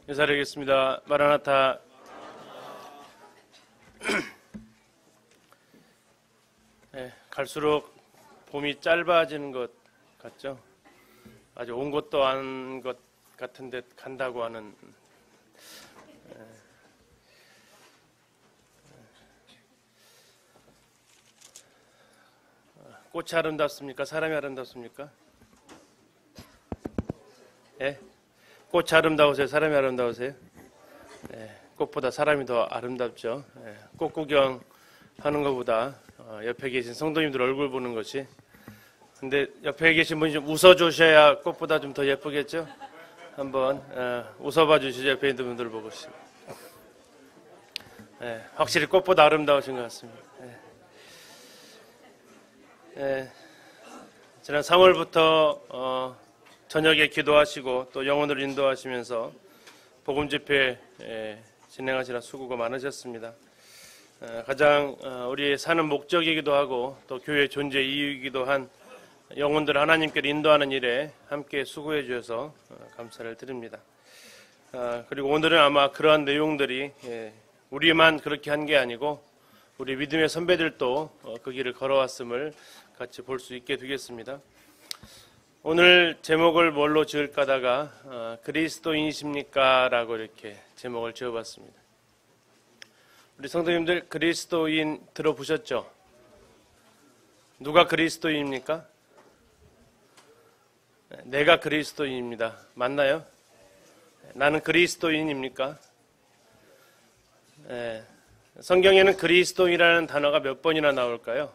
인사드리겠습니다. 마라나타. 네, 갈수록 봄이 짧아지는 것 같죠? 아직 온 것도 안 것 같은데 간다고 하는. 꽃이 아름답습니까? 사람이 아름답습니까? 예? 꽃이 아름다우세요? 사람이 아름다우세요? 예, 꽃보다 사람이 더 아름답죠. 예, 꽃 구경하는 것보다 옆에 계신 성도님들 얼굴 보는 것이. 근데 옆에 계신 분이 좀 웃어주셔야 꽃보다 좀 더 예쁘겠죠? 한번 웃어봐 주시죠. 옆에 있는 분들 보고. 예, 확실히 꽃보다 아름다우신 것 같습니다. 지난 3월부터 저녁에 기도하시고 또 영혼을 인도하시면서 복음 집회 진행하시라 수고가 많으셨습니다. 가장 우리의 사는 목적이기도 하고 또 교회의 존재 이유이기도 한 영혼들을 하나님께로 인도하는 일에 함께 수고해 주셔서 감사를 드립니다. 그리고 오늘은 아마 그러한 내용들이 우리만 그렇게 한 게 아니고 우리 믿음의 선배들도 그 길을 걸어왔음을 같이 볼 수 있게 되겠습니다. 오늘 제목을 뭘로 지을까 하다가 그리스도인이십니까? 라고 이렇게 제목을 지어봤습니다. 우리 성도님들 그리스도인 들어보셨죠? 누가 그리스도인입니까? 내가 그리스도인입니다. 맞나요? 나는 그리스도인입니까? 성경에는 그리스도인이라는 단어가 몇 번이나 나올까요?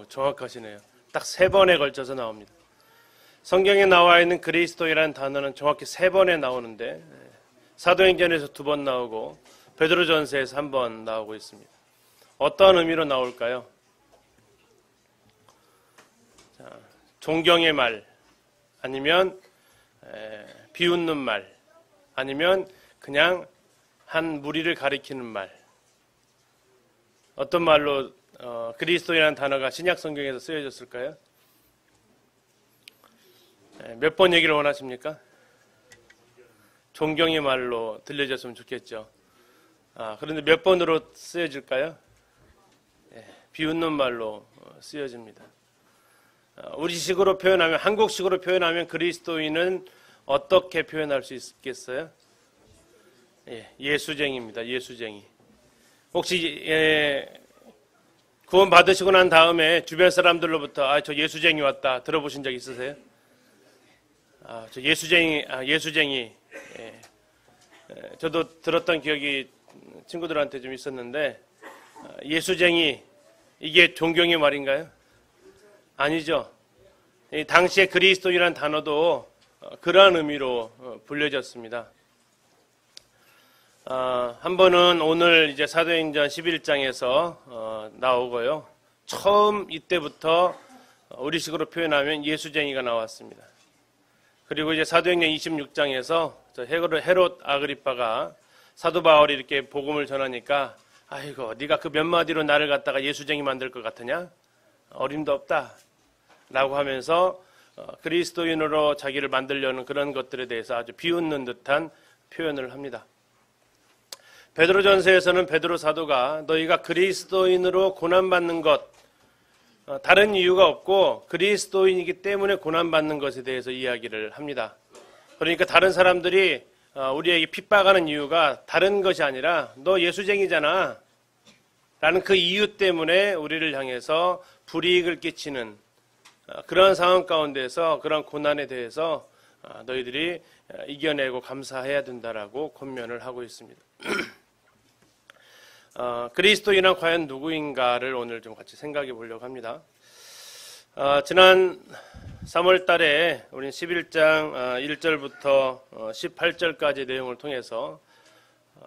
정확하시네요. 딱 3번에 걸쳐서 나옵니다. 성경에 나와 있는 그리스도이라는 단어는 정확히 3번에 나오는데 사도행전에서 2번 나오고 베드로전서에서 1번 나오고 있습니다. 어떤 의미로 나올까요? 존경의 말, 아니면 비웃는 말, 아니면 그냥 한 무리를 가리키는 말. 어떤 말로 그리스도이라는 단어가 신약 성경에서 쓰여졌을까요? 몇 번 얘기를 원하십니까? 존경의 말로 들려졌으면 좋겠죠. 그런데 몇 번으로 쓰여질까요? 비웃는 말로 쓰여집니다. 우리식으로 표현하면, 한국식으로 표현하면 그리스도인은 어떻게 표현할 수 있겠어요? 예수쟁이입니다. 예수쟁이. 혹시 구원 받으시고 난 다음에 주변 사람들로부터 저 예수쟁이 왔다 들어보신 적 있으세요? 저 예수쟁이. 저도 들었던 기억이 친구들한테 좀 있었는데, 예수쟁이, 이게 존경의 말인가요? 아니죠. 당시에 그리스도인이라는 단어도 그러한 의미로 불려졌습니다. 한 번은 오늘 이제 사도행전 11장에서 나오고요. 처음 이때부터 우리식으로 표현하면 예수쟁이가 나왔습니다. 그리고 이제 사도행전 26장에서 헤롯 아그리빠가 사도 바울이 이렇게 복음을 전하니까, 아이고 네가 그 몇 마디로 나를 갖다가 예수쟁이 만들 것 같으냐? 어림도 없다 라고 하면서 그리스도인으로 자기를 만들려는 그런 것들에 대해서 아주 비웃는 듯한 표현을 합니다. 베드로전서에서는 베드로 사도가 너희가 그리스도인으로 고난받는 것, 다른 이유가 없고 그리스도인이기 때문에 고난받는 것에 대해서 이야기를 합니다. 그러니까 다른 사람들이 우리에게 핍박하는 이유가 다른 것이 아니라 너 예수쟁이잖아 라는 그 이유 때문에 우리를 향해서 불이익을 끼치는 그런 상황 가운데서 그런 고난에 대해서 너희들이 이겨내고 감사해야 된다라고 권면을 하고 있습니다. 그리스도인은 과연 누구인가를 오늘 좀 같이 생각해 보려고 합니다. 지난 3월 달에 우리는 11장 1절부터 18절까지 내용을 통해서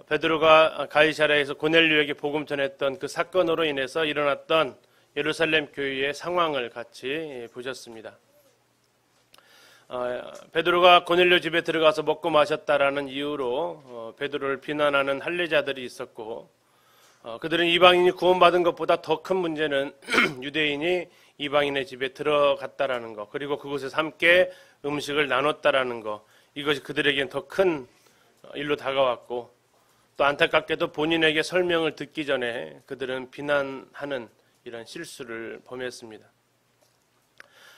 베드로가 가이사랴에서 고넬료에게 복음 전했던 그 사건으로 인해서 일어났던 예루살렘 교회의 상황을 같이 보셨습니다. 베드로가 고넬료 집에 들어가서 먹고 마셨다라는 이유로 베드로를 비난하는 할례자들이 있었고, 그들은 이방인이 구원받은 것보다 더 큰 문제는 유대인이 이방인의 집에 들어갔다라는 것, 그리고 그곳에서 함께 음식을 나눴다라는 것, 이것이 그들에게는 더 큰 일로 다가왔고 또 안타깝게도 본인에게 설명을 듣기 전에 그들은 비난하는 이런 실수를 범했습니다.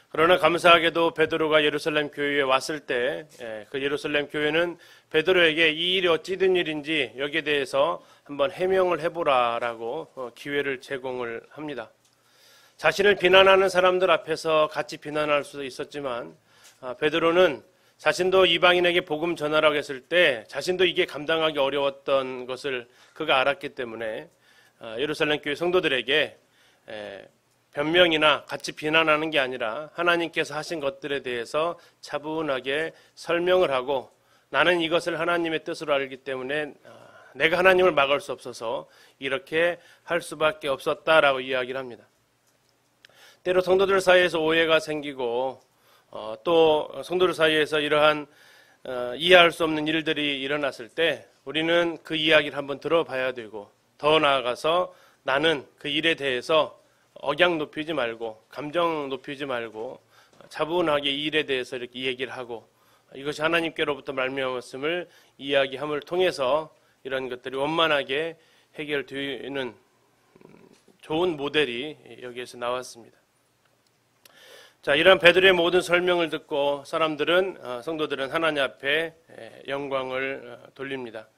그러나 감사하게도 베드로가 예루살렘 교회에 왔을 때 그 예루살렘 교회는 베드로에게 이 일이 어찌 된 일인지 여기에 대해서 한번 해명을 해보라라고 기회를 제공을 합니다. 자신을 비난하는 사람들 앞에서 같이 비난할 수도 있었지만 베드로는 자신도 이방인에게 복음 전하라고 했을 때 자신도 이게 감당하기 어려웠던 것을 그가 알았기 때문에 예루살렘 교회 성도들에게 변명이나 같이 비난하는 게 아니라 하나님께서 하신 것들에 대해서 차분하게 설명을 하고 나는 이것을 하나님의 뜻으로 알기 때문에 내가 하나님을 막을 수 없어서 이렇게 할 수밖에 없었다라고 이야기를 합니다. 때로 성도들 사이에서 오해가 생기고 또 성도들 사이에서 이러한 이해할 수 없는 일들이 일어났을 때 우리는 그 이야기를 한번 들어봐야 되고 더 나아가서 나는 그 일에 대해서 억양 높이지 말고 감정 높이지 말고 차분하게 이 일에 대해서 이렇게 얘기를 하고 이것이 하나님께로부터 말미암았음을 이야기함을 통해서 이런 것들이 원만하게 해결되는 좋은 모델이 여기에서 나왔습니다. 자, 이런 베드로의 모든 설명을 듣고 성도들은 하나님 앞에 영광을 돌립니다.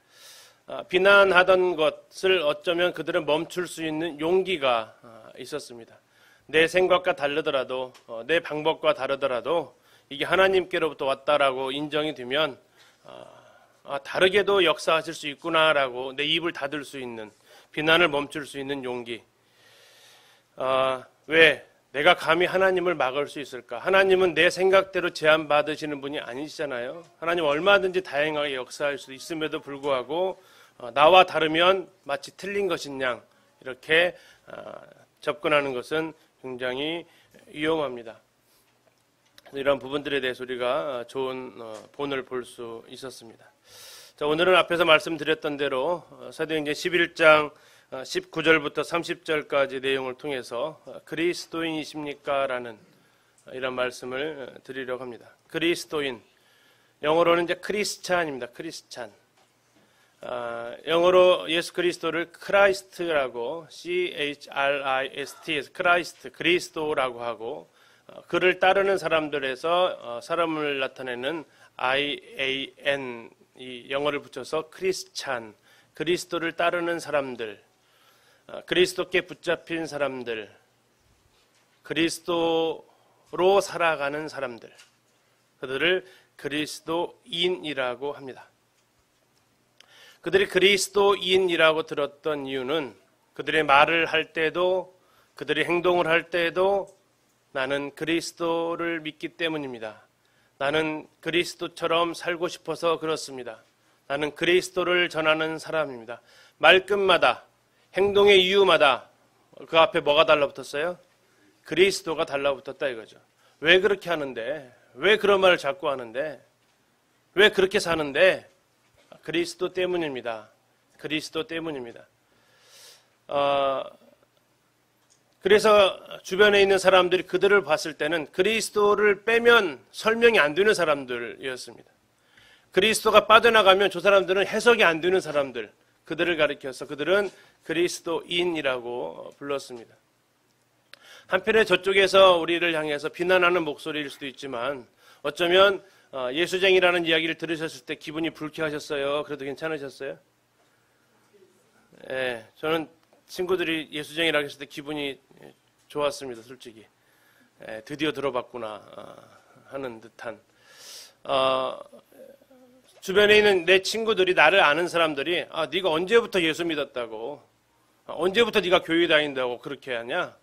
비난하던 것을 어쩌면 그들은 멈출 수 있는 용기가 있었습니다. 내 생각과 다르더라도 내 방법과 다르더라도 이게 하나님께로부터 왔다라고 인정이 되면 다르게도 역사하실 수 있구나라고 내 입을 닫을 수 있는 비난을 멈출 수 있는 용기. 왜 내가 감히 하나님을 막을 수 있을까? 하나님은 내 생각대로 제한받으시는 분이 아니시잖아요. 하나님 얼마든지 다양하게 역사할 수 있음에도 불구하고 나와 다르면 마치 틀린 것인 양 이렇게 접근하는 것은 굉장히 위험합니다. 이런 부분들에 대해서 우리가 좋은 본을 볼 수 있었습니다. 자, 오늘은 앞에서 말씀드렸던 대로 사도행전 11장 19절부터 30절까지 내용을 통해서 그리스도인이십니까? 라는 이런 말씀을 드리려고 합니다. 그리스도인, 영어로는 이제 크리스찬입니다. 크리스찬. 영어로 예수 그리스도를 크라이스트라고 CHRIST 크라이스트 그리스도라고 하고 그를 따르는 사람들에서 사람을 나타내는 IAN 이 영어를 붙여서 크리스찬 그리스도를 따르는 사람들 그리스도께 붙잡힌 사람들 그리스도로 살아가는 사람들 그들을 그리스도인이라고 합니다. 그들이 그리스도인이라고 들었던 이유는 그들의 말을 할 때도 그들의 행동을 할 때도 나는 그리스도를 믿기 때문입니다. 나는 그리스도처럼 살고 싶어서 그렇습니다. 나는 그리스도를 전하는 사람입니다. 말끝마다 행동의 이유마다 그 앞에 뭐가 달라붙었어요? 그리스도가 달라붙었다 이거죠. 왜 그렇게 하는데? 왜 그런 말을 자꾸 하는데? 왜 그렇게 사는데? 그리스도 때문입니다. 그리스도 때문입니다. 그래서 주변에 있는 사람들이 그들을 봤을 때는 그리스도를 빼면 설명이 안 되는 사람들이었습니다. 그리스도가 빠져나가면 저 사람들은 해석이 안 되는 사람들, 그들을 가리켜서 그들은 그리스도인이라고 불렀습니다. 한편에 저쪽에서 우리를 향해서 비난하는 목소리일 수도 있지만 어쩌면 예수쟁이라는 이야기를 들으셨을 때 기분이 불쾌하셨어요? 그래도 괜찮으셨어요? 예, 저는 친구들이 예수쟁이라고 했을 때 기분이 좋았습니다, 솔직히. 예, 드디어 들어봤구나 하는 듯한. 주변에 있는 내 친구들이 나를 아는 사람들이 네가 언제부터 예수 믿었다고 언제부터 네가 교회 다닌다고 그렇게 하냐?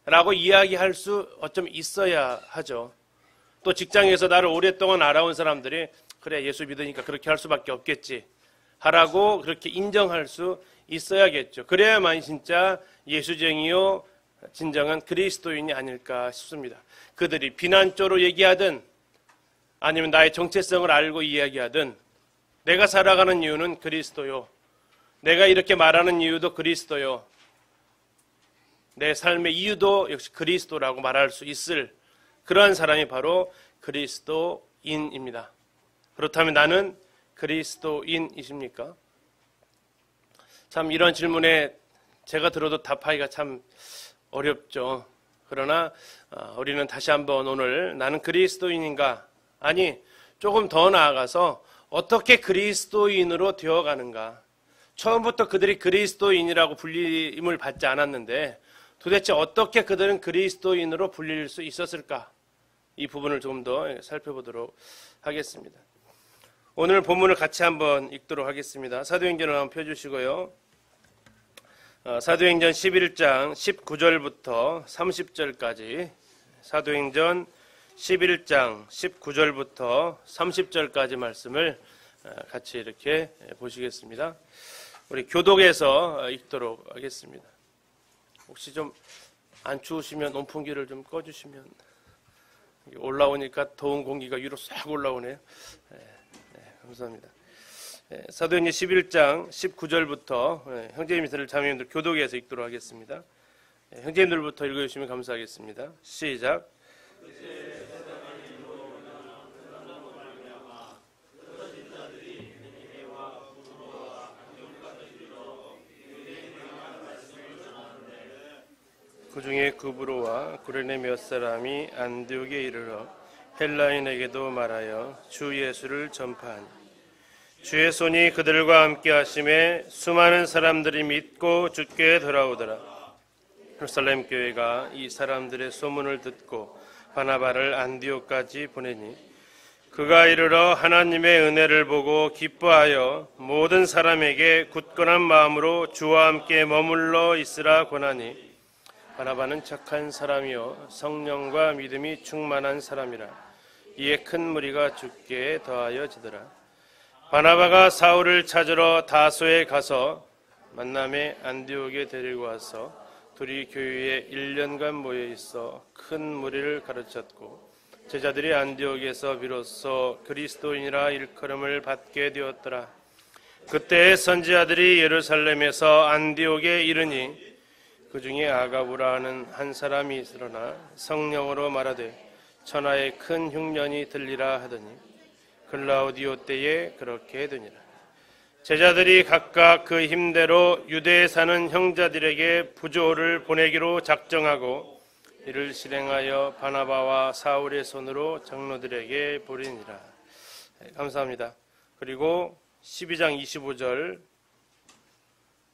라고 이야기할 수 어쩜 있어야 하죠. 또 직장에서 나를 오랫동안 알아온 사람들이 그래 예수 믿으니까 그렇게 할 수밖에 없겠지 하라고 그렇게 인정할 수 있어야겠죠. 그래야만 진짜 예수쟁이요 진정한 그리스도인이 아닐까 싶습니다. 그들이 비난조로 얘기하든 아니면 나의 정체성을 알고 이야기하든 내가 살아가는 이유는 그리스도요. 내가 이렇게 말하는 이유도 그리스도요. 내 삶의 이유도 역시 그리스도라고 말할 수 있을 그러한 사람이 바로 그리스도인입니다. 그렇다면 나는 그리스도인이십니까? 참 이런 질문에 제가 들어도 답하기가 참 어렵죠. 그러나 우리는 다시 한번 오늘 나는 그리스도인인가? 아니, 조금 더 나아가서 어떻게 그리스도인으로 되어가는가? 처음부터 그들이 그리스도인이라고 불림을 받지 않았는데 도대체 어떻게 그들은 그리스도인으로 불릴 수 있었을까? 이 부분을 조금 더 살펴보도록 하겠습니다. 오늘 본문을 같이 한번 읽도록 하겠습니다. 사도행전을 한번 펴주시고요. 사도행전 11장 19절부터 30절까지 사도행전 11장 19절부터 30절까지 말씀을 같이 이렇게 보시겠습니다. 우리 교독에서 읽도록 하겠습니다. 혹시 좀 안 추우시면 온풍기를 좀 꺼주시면 올라오니까 더운 공기가 위로 싹 올라오네요. 감사합니다. 사도행전 11장 19절부터 형제님들 자매님들 교독에서 읽도록 하겠습니다. 형제님들부터 읽어주시면 감사하겠습니다. 시작. 그 중에 구브로와 구레네 몇 사람이 안디옥에 이르러 헬라인에게도 말하여 주 예수를 전파하니 주의 손이 그들과 함께 하심에 수많은 사람들이 믿고 주께 돌아오더라. 예루살렘 교회가 이 사람들의 소문을 듣고 바나바를 안디옥까지 보내니 그가 이르러 하나님의 은혜를 보고 기뻐하여 모든 사람에게 굳건한 마음으로 주와 함께 머물러 있으라 권하니 바나바는 착한 사람이요 성령과 믿음이 충만한 사람이라. 이에 큰 무리가 주께 더하여지더라. 바나바가 사울을 찾으러 다소에 가서 만남에 안디옥에 데리고 와서 둘이 교회에 1년간 모여 있어 큰 무리를 가르쳤고 제자들이 안디옥에서 비로소 그리스도인이라 일컬음을 받게 되었더라. 그때 선지자들이 예루살렘에서 안디옥에 이르니 그 중에 아가부라 하는 한 사람이 있으나 성령으로 말하되 천하에 큰 흉년이 들리라 하더니 글라우디오 때에 그렇게 되니라. 제자들이 각각 그 힘대로 유대에 사는 형제들에게 부조를 보내기로 작정하고 이를 실행하여 바나바와 사울의 손으로 장로들에게 보리니라. 감사합니다. 그리고 12장 25절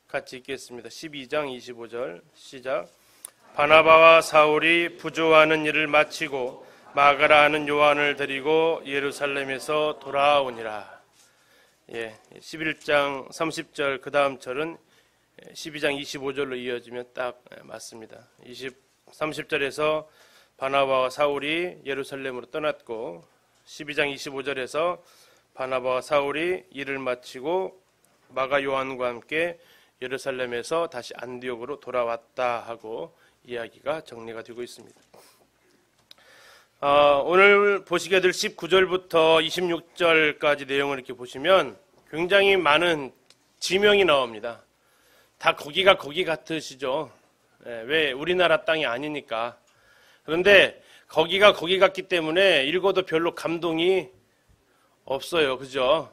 같이 읽겠습니다. 12장 25절 시작. 바나바와 사울이 부조하는 일을 마치고 마가라 하는 요한을 데리고 예루살렘에서 돌아오니라. 11장 30절 그 다음 절은 12장 25절로 이어지면 딱 맞습니다. 30절에서 바나바와 사울이 예루살렘으로 떠났고 12장 25절에서 바나바와 사울이 일을 마치고 마가 요한과 함께 예루살렘에서 다시 안디옥으로 돌아왔다 하고 이야기가 정리가 되고 있습니다. 오늘 보시게 될 19절부터 26절까지 내용을 이렇게 보시면 굉장히 많은 지명이 나옵니다. 다 거기가 거기 같으시죠? 왜? 우리나라 땅이 아니니까. 그런데 거기가 거기 같기 때문에 읽어도 별로 감동이 없어요. 그죠?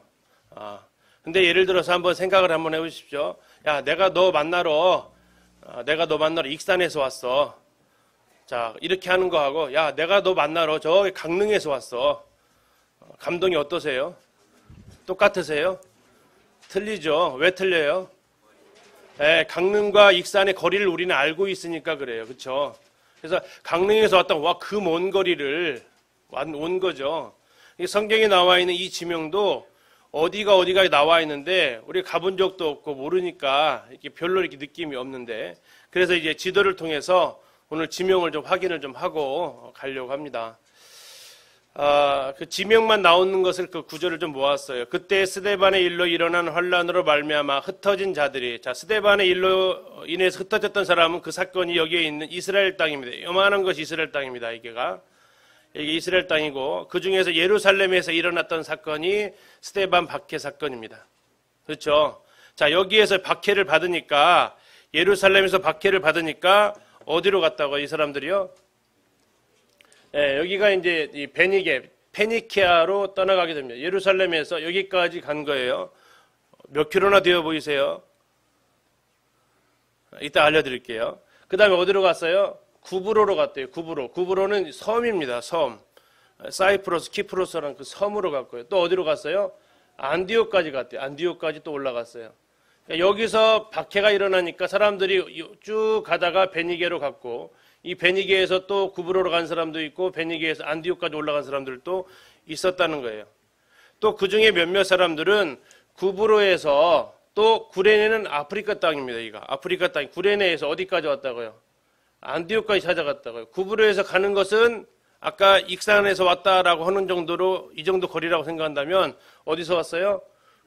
근데 예를 들어서 한번 생각을 한번 해보십시오. 야, 내가 너 만나러 익산에서 왔어. 자, 이렇게 하는 거하고, 야, 내가 너 만나러 저기 강릉에서 왔어. 감동이 어떠세요? 똑같으세요? 틀리죠? 왜 틀려요? 강릉과 익산의 거리를 우리는 알고 있으니까 그래요. 그렇죠? 그래서 강릉에서 왔던 그 먼 거리를 온 거죠. 성경에 나와 있는 이 지명도 어디가 나와 있는데 우리가 가본 적도 없고 모르니까 이렇게 별로 이렇게 느낌이 없는데 그래서 이제 지도를 통해서 오늘 지명을 좀 확인을 좀 하고 가려고 합니다. 그 지명만 나오는 것을 그 구절을 좀 모았어요. 그때 스데반의 일로 일어난 환란으로 말미암아 흩어진 자들이 스데반의 일로 인해서 흩어졌던 사람은 그 사건이 여기에 있는 이스라엘 땅입니다. 요만한 것이 이스라엘 땅입니다. 이게 이스라엘 땅이고 그 중에서 예루살렘에서 일어났던 사건이 스데반 박해 사건입니다. 그렇죠? 자, 여기에서 박해를 받으니까 예루살렘에서 박해를 받으니까 어디로 갔다고 이 사람들이요? 여기가 이제 이 베니게 페니키아로 떠나가게 됩니다. 예루살렘에서 여기까지 간 거예요. 몇 킬로나 되어 보이세요? 이따 알려드릴게요. 그 다음에 어디로 갔어요? 구브로로 갔대요. 구브로는 섬입니다. 섬. 사이프러스, 키프로스라는 그 섬으로 갔고요. 또 어디로 갔어요? 안디옥까지 갔대요. 안디옥까지 또 올라갔어요. 그러니까 여기서 박해가 일어나니까 사람들이 쭉 가다가 베니게로 갔고, 이 베니게에서 또 구브로로 간 사람도 있고, 베니게에서 안디옥까지 올라간 사람들도 있었다는 거예요. 또 그 중에 몇몇 사람들은 구브로에서 또 구레네는 아프리카 땅입니다. 이거 아프리카 땅. 구레네에서 어디까지 왔다고요? 안디옥까지 찾아갔다고요. 구브로에서 가는 것은 아까 익산에서 왔다라고 하는 정도로 이 정도 거리라고 생각한다면 어디서 왔어요?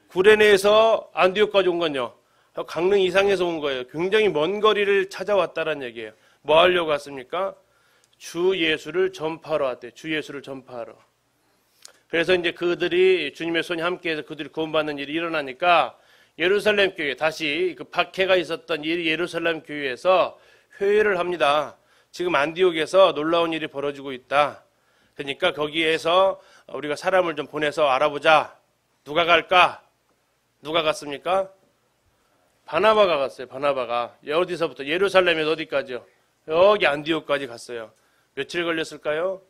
구레네에서 안디옥까지 온 건요. 강릉 이상에서 온 거예요. 굉장히 먼 거리를 찾아왔다는 얘기예요. 뭐 하려고 왔습니까? 주 예수를 전파하러 왔대요. 주 예수를 전파하러. 그래서 이제 그들이 주님의 손이 함께해서 그들이 구원받는 일이 일어나니까 예루살렘 교회, 다시 그 박해가 있었던 이 예루살렘 교회에서 회의를 합니다. 지금 안디옥에서 놀라운 일이 벌어지고 있다. 그러니까 거기에서 우리가 사람을 좀 보내서 알아보자. 누가 갈까? 누가 갔습니까? 바나바가 갔어요. 바나바가. 어디서부터? 예루살렘에서 어디까지요? 여기 안디옥까지 갔어요. 며칠 걸렸을까요?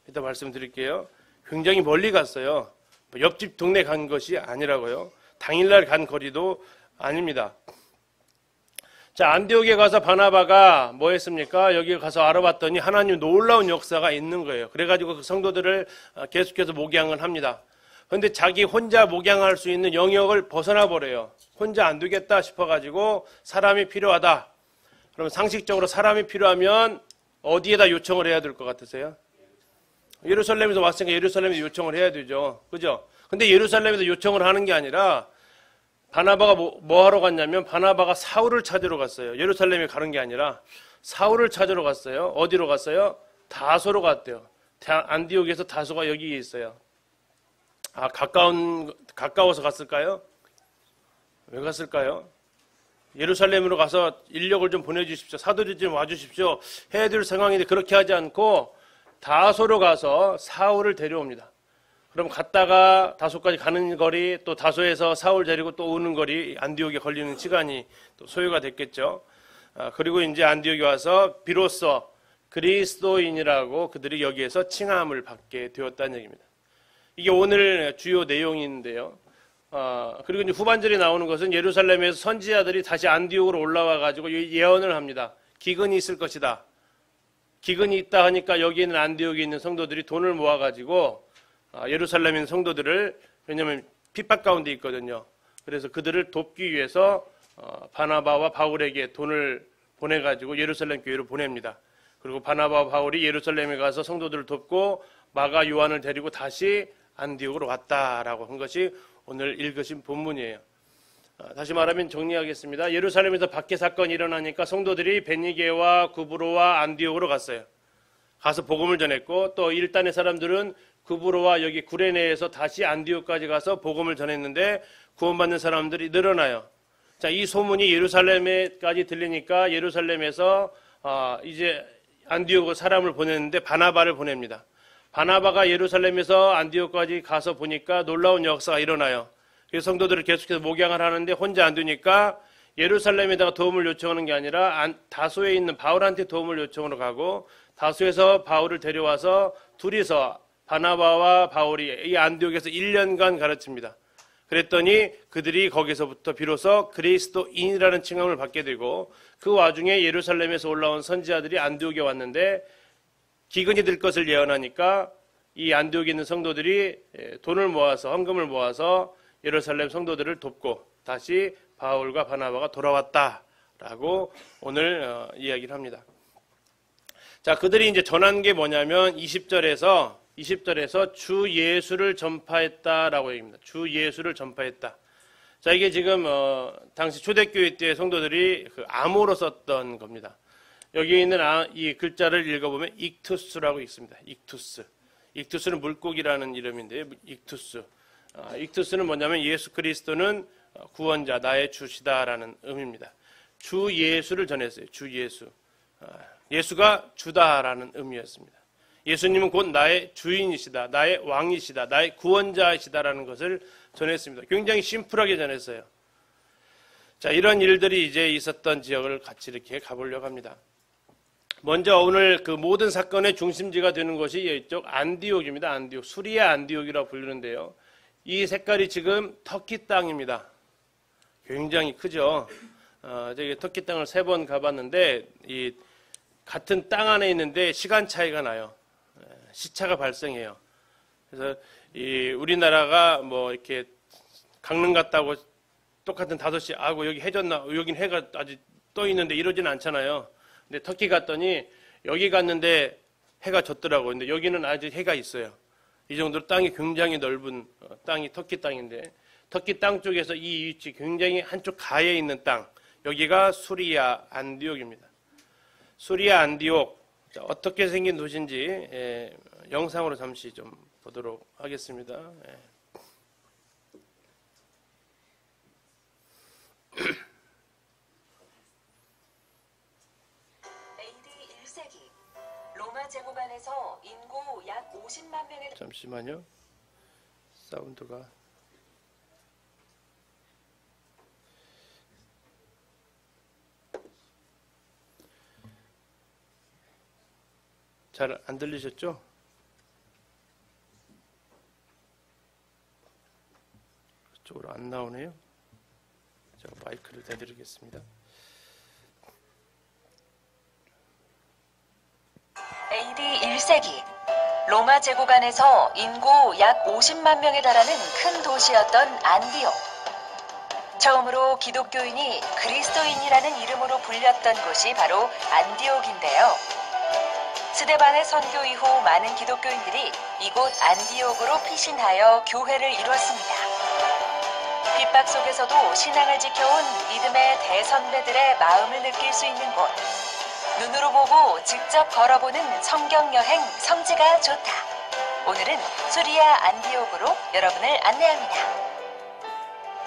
이따 말씀드릴게요. 굉장히 멀리 갔어요. 옆집 동네 간 것이 아니라고요. 당일날 간 거리도 아닙니다. 자, 안디옥에 가서 바나바가 뭐 했습니까? 여기 가서 알아봤더니 하나님 놀라운 역사가 있는 거예요. 그래가지고 그 성도들을 계속해서 목양을 합니다. 그런데 자기 혼자 목양할 수 있는 영역을 벗어나 버려요. 혼자 안 되겠다 싶어가지고 사람이 필요하다. 그럼 상식적으로 사람이 필요하면 어디에다 요청을 해야 될 것 같으세요? 예루살렘에서 왔으니까 예루살렘에 요청을 해야 되죠. 그죠? 근데 예루살렘에서 요청을 하는 게 아니라 바나바가 뭐 하러 갔냐면 바나바가 사울을 찾으러 갔어요. 예루살렘에 가는 게 아니라 사울을 찾으러 갔어요. 어디로 갔어요? 다소로 갔대요. 안디옥에서 다소가 여기에 있어요. 아, 가까워서 갔을까요? 왜 갔을까요? 예루살렘으로 가서 인력을 좀 보내주십시오. 사도들 좀 와주십시오. 해야 될 상황인데 그렇게 하지 않고 다소로 가서 사울을 데려옵니다. 그럼 갔다가 다소까지 가는 거리, 또 다소에서 사울 데리고 또 오는 거리, 안디옥에 걸리는 시간이 또 소요가 됐겠죠. 그리고 이제 안디옥에 와서 비로소 그리스도인이라고 그들이 여기에서 칭함을 받게 되었다는 얘기입니다. 이게 오늘 주요 내용인데요. 그리고 이제 후반절에 나오는 것은 예루살렘에서 선지자들이 다시 안디옥으로 올라와 가지고 예언을 합니다. 기근이 있을 것이다. 기근이 있다 하니까 여기 있는 안디옥에 있는 성도들이 돈을 모아 가지고 예루살렘에 있는 성도들을, 왜냐하면 핍박 가운데 있거든요. 그래서 그들을 돕기 위해서 바나바와 바울에게 돈을 보내가지고 예루살렘 교회로 보냅니다. 그리고 바나바와 바울이 예루살렘에 가서 성도들을 돕고 마가 요한을 데리고 다시 안디옥으로 왔다라고 한 것이 오늘 읽으신 본문이에요. 다시 말하면 정리하겠습니다. 예루살렘에서 박해 사건이 일어나니까 성도들이 베니게와 구브로와 안디옥으로 갔어요. 가서 복음을 전했고, 또 일단의 사람들은 구브로와 여기 구레네에서 다시 안디옥까지 가서 복음을 전했는데 구원받는 사람들이 늘어나요. 자, 이 소문이 예루살렘에까지 들리니까 예루살렘에서 이제 안디옥으로 사람을 보냈는데 바나바를 보냅니다. 바나바가 예루살렘에서 안디옥까지 가서 보니까 놀라운 역사가 일어나요. 그래서 성도들을 계속해서 목양을 하는데 혼자 안 되니까 예루살렘에다가 도움을 요청하는 게 아니라 다소에 있는 바울한테 도움을 요청으로 가고, 다소에서 바울을 데려와서 둘이서 바나바와 바울이 이 안디옥에서 1년간 가르칩니다. 그랬더니 그들이 거기서부터 비로소 그리스도인이라는 칭함을 받게 되고, 그 와중에 예루살렘에서 올라온 선지자들이 안디옥에 왔는데 기근이 될 것을 예언하니까 이 안디옥에 있는 성도들이 돈을 모아서, 헌금을 모아서 예루살렘 성도들을 돕고 다시 바울과 바나바가 돌아왔다라고 오늘 이야기를 합니다. 자, 그들이 이제 전한 게 뭐냐면 20절에서 주 예수를 전파했다라고 얘기합니다. 주 예수를 전파했다. 자, 이게 지금 당시 초대교회 때 성도들이 그 암호로 썼던 겁니다. 여기 있는 이 글자를 읽어보면 익투스라고 읽습니다. 익투스. 익투스는 물고기라는 이름인데요. 익투스. 익투스는 뭐냐면 예수 그리스도는 구원자, 나의 주시다라는 의미입니다. 주 예수를 전했어요. 주 예수. 예수가 주다라는 의미였습니다. 예수님은 곧 나의 주인이시다, 나의 왕이시다, 나의 구원자이시다라는 것을 전했습니다. 굉장히 심플하게 전했어요. 자, 이런 일들이 이제 있었던 지역을 같이 이렇게 가보려고 합니다. 먼저 오늘 그 모든 사건의 중심지가 되는 것이 이쪽 안디옥입니다. 안디옥, 수리아 안디옥이라고 부르는데요. 이 색깔이 지금 터키 땅입니다. 굉장히 크죠. 저기 터키 땅을 3번 가봤는데 이 같은 땅 안에 있는데 시간 차이가 나요. 시차가 발생해요. 그래서 이 우리나라가 뭐 이렇게 강릉 갔다고 똑같은 5시, 아고 여기 해졌나? 여긴 해가 아직 떠 있는데 이러지는 않잖아요. 근데 터키 갔더니 여기 갔는데 해가 졌더라고요. 근데 여기는 아직 해가 있어요. 이 정도로 땅이 굉장히 넓은 땅이 터키 땅인데 터키 땅 쪽에서 이 위치 굉장히 한쪽 가에 있는 땅, 여기가 수리아 안디옥입니다. 수리아 안디옥, 자, 어떻게 생긴 도시인지 영상으로 잠시 좀 보도록 하겠습니다. AD 1세기 로마 제국 안에서 인구 약 50만 명의 잠시만요. 사운드가 잘 안 들리셨죠? 그쪽으로 안 나오네요. 제가 마이크를 대드리겠습니다. AD 1세기 로마 제국 안에서 인구 약 50만 명에 달하는 큰 도시였던 안디옥. 처음으로 기독교인이 그리스도인이라는 이름으로 불렸던 곳이 바로 안디옥인데요. 스데반의 선교 이후 많은 기독교인들이 이곳 안디옥으로 피신하여 교회를 이뤘습니다. 핍박 속에서도 신앙을 지켜온 믿음의 대선배들의 마음을 느낄 수 있는 곳. 눈으로 보고 직접 걸어보는 성경여행 성지가 좋다. 오늘은 수리아 안디옥으로 여러분을 안내합니다.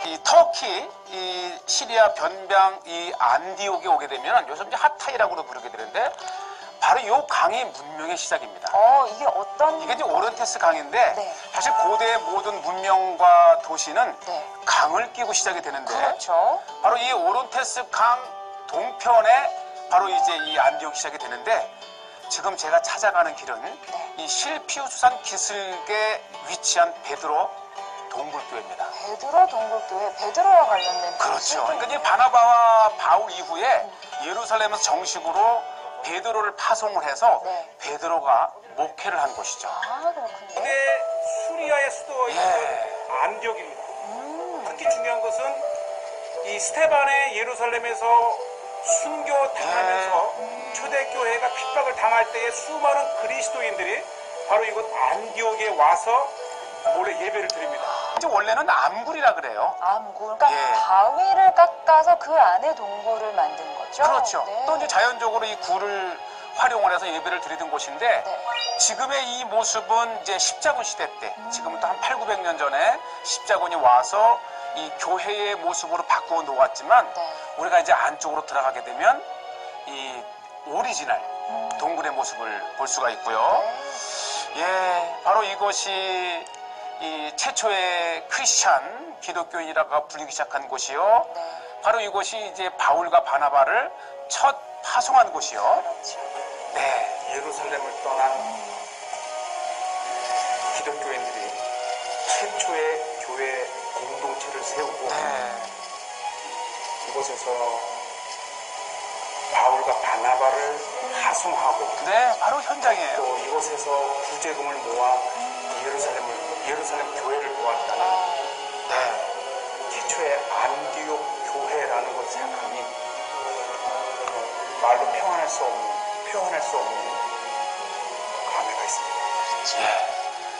이 터키, 이 시리아 변방 이 안디옥에 오게 되면 요즘 이제 핫타이라고도 부르게 되는데 바로 이 강이 문명의 시작입니다. 이게 어떤? 이게 이제 오른테스 강인데 네. 사실 고대의 모든 문명과 도시는 네. 강을 끼고 시작이 되는데 그렇죠. 바로 이 오른테스 강 동편에 바로 이제 이 안디옥이 시작이 되는데 지금 제가 찾아가는 길은 이 실피우스산 기슭에 위치한 베드로 동굴교회입니다. 베드로 동굴교회, 베드로와 관련된 그렇죠. 그러니까 이제 바나바와 바울 이후에 예루살렘에서 정식으로 베드로를 파송을 해서 네. 베드로가 목회를 한 곳이죠. 아, 그렇군요. 고대 수리아의 수도인 안디옥입니다. 특히 중요한 것은 이 스테반의 예루살렘에서 순교당하면서 초대교회가 핍박을 당할 때에 수많은 그리스도인들이 바로 이곳 안디옥에 와서 몰래 예배를 드립니다. 이제 원래는 암굴이라 그래요. 암굴, 그러니까 예. 바위를 깎아서 그 안에 동굴을 만든 거죠? 그렇죠. 네. 또 이제 자연적으로 이 굴을 활용을 해서 예배를 드리던 곳인데 네. 지금의 이 모습은 이제 십자군 시대 때 지금부터 한 8, 900년 전에 십자군이 와서 이 교회의 모습으로 바꾸어 놓았지만 네. 우리가 이제 안쪽으로 들어가게 되면 이 오리지널 동굴의 모습을 볼 수가 있고요. 네. 예, 바로 이곳이 이 최초의 크리스찬 기독교인이라고 불리기 시작한 곳이요. 네. 바로 이곳이 이제 바울과 바나바를 첫 파송한 곳이요. 그렇죠. 네. 예루살렘을 떠난 기독교인들이 최초의 교회 공동체를 세우고 네. 이곳에서 바울과 바나바를 파송하고 네, 바로 현장이에요. 또 이곳에서 구제금을 모아 예루살렘 교회를 모았다는 최초의 안디옥 교회라는 것 생각하니 말로 표현할 수 없는 감회가 있습니다.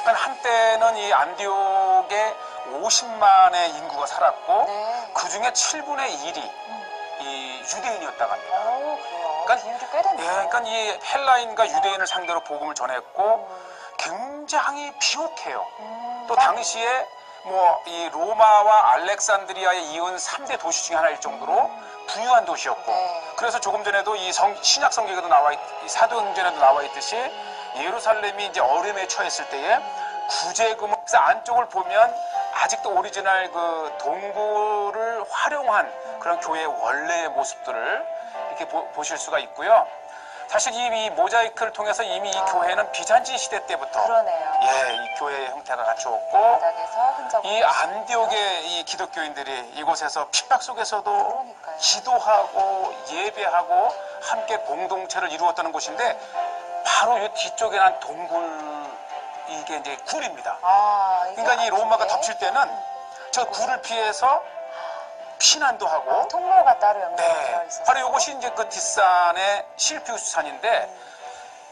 그러니까 한때는 이 안디옥에 50만의 인구가 살았고 네. 그 중에 7분의 1이 이 유대인이었다고 합니다. 그래요. 그러니까, 비율이 꽤 됐네요. 그러니까 이 헬라인과 유대인을 상대로 복음을 전했고 굉장히 비옥해요. 또 당시에 뭐 이 로마와 알렉산드리아에 이은 3대 도시 중에 하나일 정도로 부유한 도시였고 네. 그래서 조금 전에도 이 신약 성경에도 나와 이 사도행전에도 나와 있듯이 예루살렘이 이제 어려움에 처했을 때에 구제금을 안쪽을 보면 아직도 오리지널 그 동굴을 활용한 그런 교회의 원래의 모습들을 이렇게 보실 수가 있고요. 사실 이 모자이크를 통해서 이미 이 교회는 비잔치 시대 때부터 그러네요. 예, 이 교회의 형태가 갖추었고 바닥에서 흔적. 이 안디옥의 이 기독교인들이 이곳에서 핍박 속에서도 그러니까요. 기도하고 예배하고 함께 공동체를 이루었다는 곳인데 바로 이 뒤쪽에 난 동굴 이게 이제 굴입니다. 이게 그러니까 이 로마가 안쪽에 덮칠 때는 저 굴을 피해서 피난도 하고 통로가 따로 연결되어 네, 있어서. 바로 이것이 이제 그 뒷산의 실피우스산인데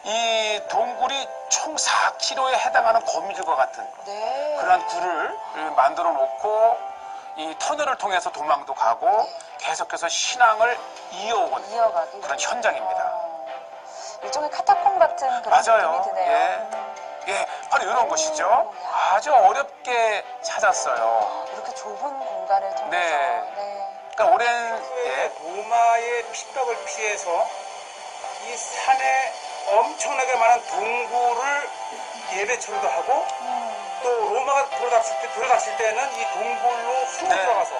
이 동굴이 총 4km에 해당하는 거미줄과 같은 네. 그런 굴을 만들어 놓고 이 터널을 통해서 도망도 가고 계속해서 신앙을 이어오는 이어가기. 그런 현장입니다. 일종의 카타콤 같은 그런 맞아요. 느낌이 드네요. 예, 바로 이런 것이죠. 아주 어렵게 찾았어요. 이렇게 좁은 공간을 통해서. 네. 그러니까 오랜 로마의 핍박을 피해서 이 산에 엄청나게 많은 동굴을 예배처로도 하고 또 로마가 들어갔을 때는 이 동굴로 숨어 네. 들어가서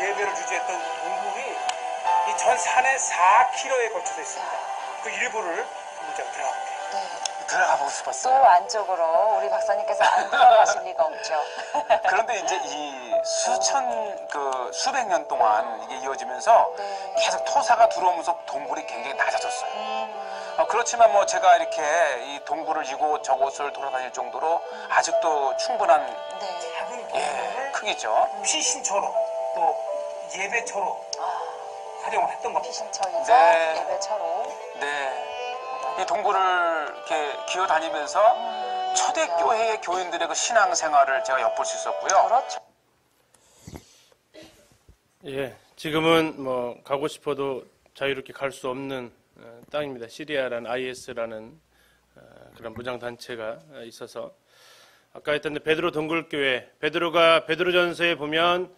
예배를 주재했던 동굴이 이 전 산에 4km에 걸쳐져 있습니다. 그 일부를 제가 들어가볼게요. 들어가 보고 또 싶었어요. 안쪽으로 우리 박사님께서 안 들어가실 리가 없죠. 그런데 이제 이 수백 년 동안 이게 이어지면서 네. 계속 토사가 들어오면서 동굴이 굉장히 낮아졌어요. 그렇지만 뭐 제가 이렇게 이 동굴을 이곳저곳을 돌아다닐 정도로 아직도 충분한 네. 작은 예, 동굴을 크기죠. 피신처로 또 예배처로 활용을 했던 겁니다. 피신처이자 네. 예배처로. 네. 이 동굴을 이렇게 기어다니면서 초대교회의 교인들의 그 신앙생활을 제가 엿볼 수 있었고요. 그렇죠. 예, 지금은 뭐 가고 싶어도 자유롭게 갈 수 없는 땅입니다. 시리아라는 IS라는 그런 무장 단체가 있어서 아까 했던 베드로 동굴교회, 베드로가 베드로전서에 보면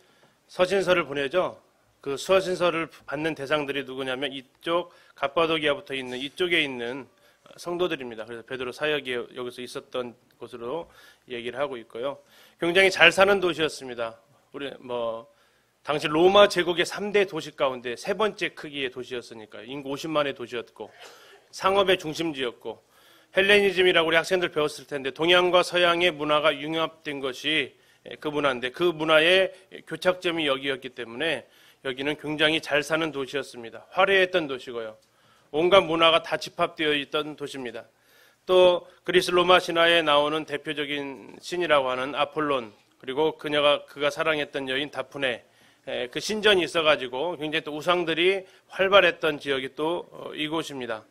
서신서를 보내죠. 그 서신서를 받는 대상들이 누구냐면 이쪽 갑바도기아부터 있는 이쪽에 있는 성도들입니다. 그래서 베드로 사역이 여기서 있었던 곳으로 얘기를 하고 있고요. 굉장히 잘 사는 도시였습니다. 우리 당시 로마 제국의 3대 도시 가운데 세 번째 크기의 도시였으니까요. 인구 50만의 도시였고 상업의 중심지였고 헬레니즘이라고 우리 학생들 배웠을 텐데 동양과 서양의 문화가 융합된 것이 그 문화인데 그 문화의 교착점이 여기였기 때문에 여기는 굉장히 잘 사는 도시였습니다. 화려했던 도시고요. 온갖 문화가 다 집합되어 있던 도시입니다. 또 그리스 로마 신화에 나오는 대표적인 신이라고 하는 아폴론, 그리고 그가 사랑했던 여인 다프네, 그 신전이 있어가지고 굉장히 또 우상들이 활발했던 지역이 또 이곳입니다.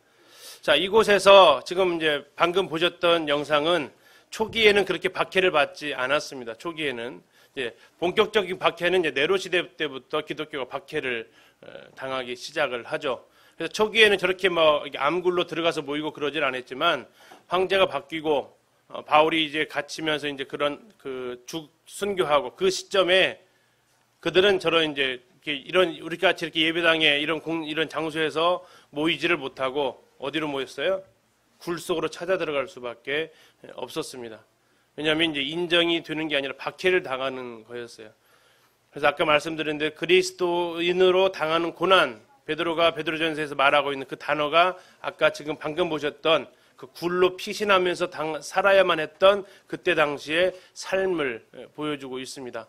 자, 이곳에서 지금 이제 방금 보셨던 영상은 초기에는 그렇게 박해를 받지 않았습니다. 초기에는 이제 본격적인 박해는 이제 네로 시대 때부터 기독교가 박해를 당하기 시작을 하죠. 그래서 초기에는 저렇게 암굴로 들어가서 모이고 그러진 않았지만 황제가 바뀌고 바울이 이제 갇히면서 이제 그런 순교하고 그 시점에 그들은 저런 이제 이런 우리 같이 이렇게 예배당에 이런 장소에서 모이지를 못하고 어디로 모였어요? 굴 속으로 찾아 들어갈 수밖에 없었습니다. 왜냐하면 이제 인정이 되는 게 아니라 박해를 당하는 거였어요. 그래서 아까 말씀드린 대로 그리스도인으로 당하는 고난, 베드로가 베드로전서에서 말하고 있는 그 단어가 아까 지금 방금 보셨던 그 굴로 피신하면서 살아야만 했던 그때 당시의 삶을 보여주고 있습니다.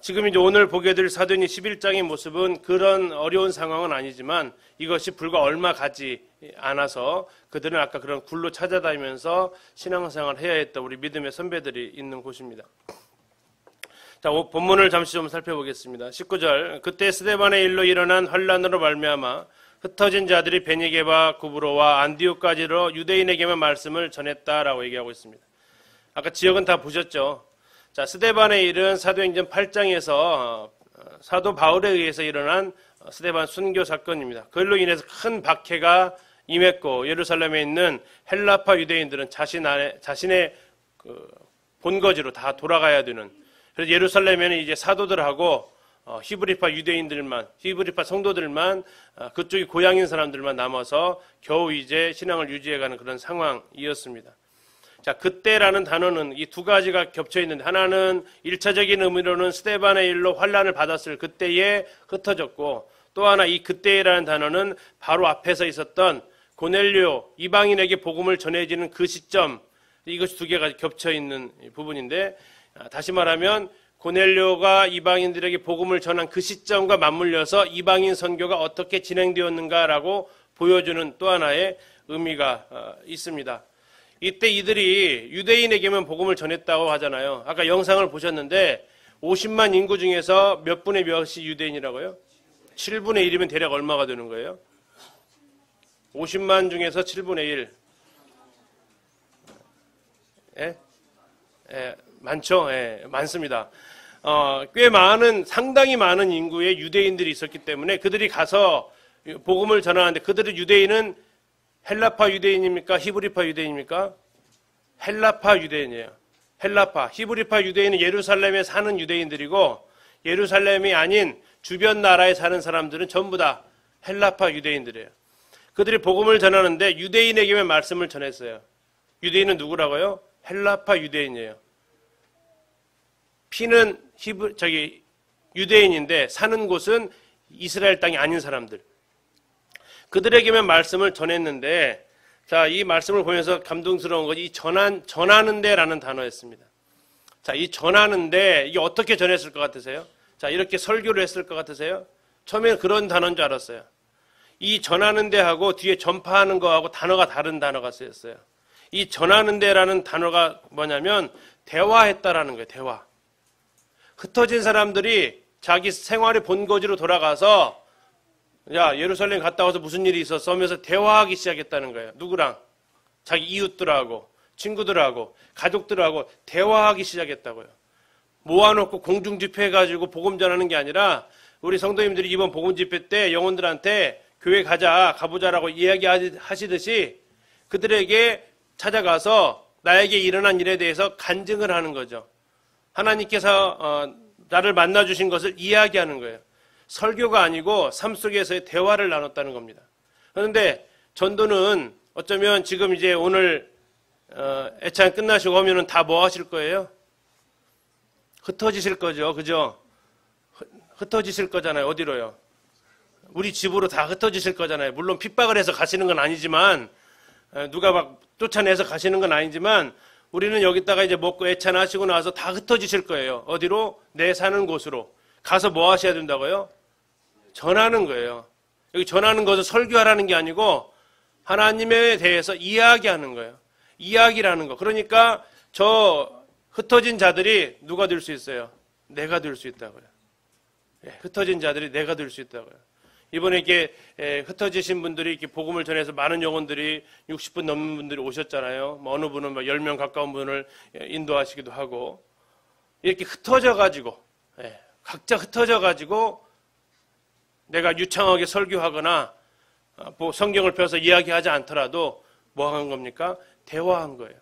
지금 이제 오늘 보게 될 사도행전 11장의 모습은 그런 어려운 상황은 아니지만 이것이 불과 얼마 가지 않아서 그들은 아까 그런 굴로 찾아다니면서 신앙생활을 해야 했던 우리 믿음의 선배들이 있는 곳입니다. 자, 본문을 잠시 좀 살펴보겠습니다. 19절, 그때 스데반의 일로 일어난 환란으로 말미암아 흩어진 자들이 베니게와 구브로와 안디옥까지로 유대인에게만 말씀을 전했다라고 얘기하고 있습니다. 아까 지역은 다 보셨죠? 자, 스데반의 일은 사도행전 8장에서 사도 바울에 의해서 일어난 스데반 순교 사건입니다. 그걸로 인해서 큰 박해가 임했고 예루살렘에 있는 헬라파 유대인들은 자신의 본거지로 다 돌아가야 되는, 그래서 예루살렘에는 이제 사도들하고 히브리파 유대인들만, 히브리파 성도들만, 그쪽이 고향인 사람들만 남아서 겨우 이제 신앙을 유지해가는 그런 상황이었습니다. 자, 그때라는 단어는 이 두 가지가 겹쳐 있는데, 하나는 1차적인 의미로는 스데반의 일로 환란을 받았을 그때에 흩어졌고, 또 하나 이 그때라는 단어는 바로 앞에서 있었던 고넬료 이방인에게 복음을 전해지는 그 시점, 이것이 두 개가 겹쳐 있는 부분인데, 다시 말하면 고넬료가 이방인들에게 복음을 전한 그 시점과 맞물려서 이방인 선교가 어떻게 진행되었는가라고 보여주는 또 하나의 의미가 있습니다. 이때 이들이 유대인에게만 복음을 전했다고 하잖아요. 아까 영상을 보셨는데 50만 인구 중에서 몇 분의 몇이 유대인이라고요? 7분의 1이면 대략 얼마가 되는 거예요? 50만 중에서 7분의 1. 예? 예, 많죠? 예, 많습니다. 꽤 많은, 상당히 많은 인구의 유대인들이 있었기 때문에 그들이 가서 복음을 전하는데, 그들의 유대인은 헬라파 유대인입니까? 히브리파 유대인입니까? 헬라파 유대인이에요. 헬라파. 히브리파 유대인은 예루살렘에 사는 유대인들이고, 예루살렘이 아닌 주변 나라에 사는 사람들은 전부 다 헬라파 유대인들이에요. 그들이 복음을 전하는데 유대인에게만 말씀을 전했어요. 유대인은 누구라고요? 헬라파 유대인이에요. 피는 유대인인데 사는 곳은 이스라엘 땅이 아닌 사람들. 그들에게만 말씀을 전했는데, 자, 이 말씀을 보면서 감동스러운 것이 이 전하는데라는 단어였습니다. 자, 이 전하는데 이게 어떻게 전했을 것 같으세요? 자, 이렇게 설교를 했을 것 같으세요? 처음에는 그런 단어인 줄 알았어요. 이 전하는데하고 뒤에 전파하는 거하고 단어가 다른 단어가 쓰였어요. 이 전하는데라는 단어가 뭐냐면 대화했다라는 거예요. 대화. 흩어진 사람들이 자기 생활의 본거지로 돌아가서, 야, 예루살렘 갔다 와서 무슨 일이 있었어? 하면서 대화하기 시작했다는 거예요. 누구랑? 자기 이웃들하고, 친구들하고, 가족들하고 대화하기 시작했다고요. 모아놓고 공중집회 해가지고 복음 전하는 게 아니라, 우리 성도님들이 이번 복음집회 때 영혼들한테 교회 가보자라고 이야기하시듯이 그들에게 찾아가서 나에게 일어난 일에 대해서 간증을 하는 거죠. 하나님께서 나를 만나주신 것을 이야기하는 거예요. 설교가 아니고 삶 속에서의 대화를 나눴다는 겁니다. 그런데 전도는 어쩌면 지금 이제 오늘 애찬 끝나시고 하면은 다 뭐 하실 거예요? 흩어지실 거죠. 그죠? 흩어지실 거잖아요. 어디로요? 우리 집으로 다 흩어지실 거잖아요. 물론 핍박을 해서 가시는 건 아니지만, 누가 막 쫓아내서 가시는 건 아니지만, 우리는 여기다가 이제 먹고 애찬하시고 나서 다 흩어지실 거예요. 어디로? 내 사는 곳으로. 가서 뭐 하셔야 된다고요? 전하는 거예요. 여기 전하는 것은 설교하라는 게 아니고 하나님에 대해서 이야기하는 거예요. 이야기라는 거. 그러니까 저 흩어진 자들이 누가 될 수 있어요? 내가 될 수 있다고요. 흩어진 자들이 내가 될 수 있다고요. 이번에 이렇게 흩어지신 분들이 이렇게 복음을 전해서 많은 영혼들이 60분 넘는 분들이 오셨잖아요. 뭐 어느 분은 10명 가까운 분을 인도하시기도 하고, 이렇게 흩어져가지고, 각자 흩어져가지고 내가 유창하게 설교하거나 성경을 펴서 이야기하지 않더라도 뭐 한 겁니까? 대화한 거예요.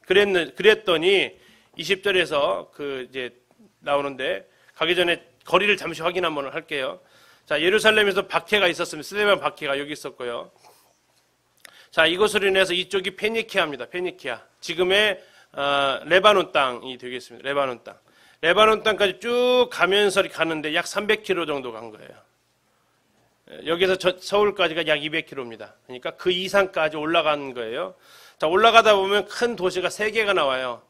그랬더니 20절에서 이제 나오는데, 가기 전에 거리를 잠시 확인 한번 할게요. 자, 예루살렘에서 박해가 있었습니다. 스데반 박해가 여기 있었고요. 자, 이것으로 인해서 이쪽이 페니키아입니다. 페니키아. 지금의 레바논 땅이 되겠습니다. 레바논 땅. 레바논 땅까지 쭉 가면서 가는데 약 300km 정도 간 거예요. 여기서 서울까지가 약 200km입니다. 그러니까 그 이상까지 올라간 거예요. 자, 올라가다 보면 큰 도시가 3개가 나와요.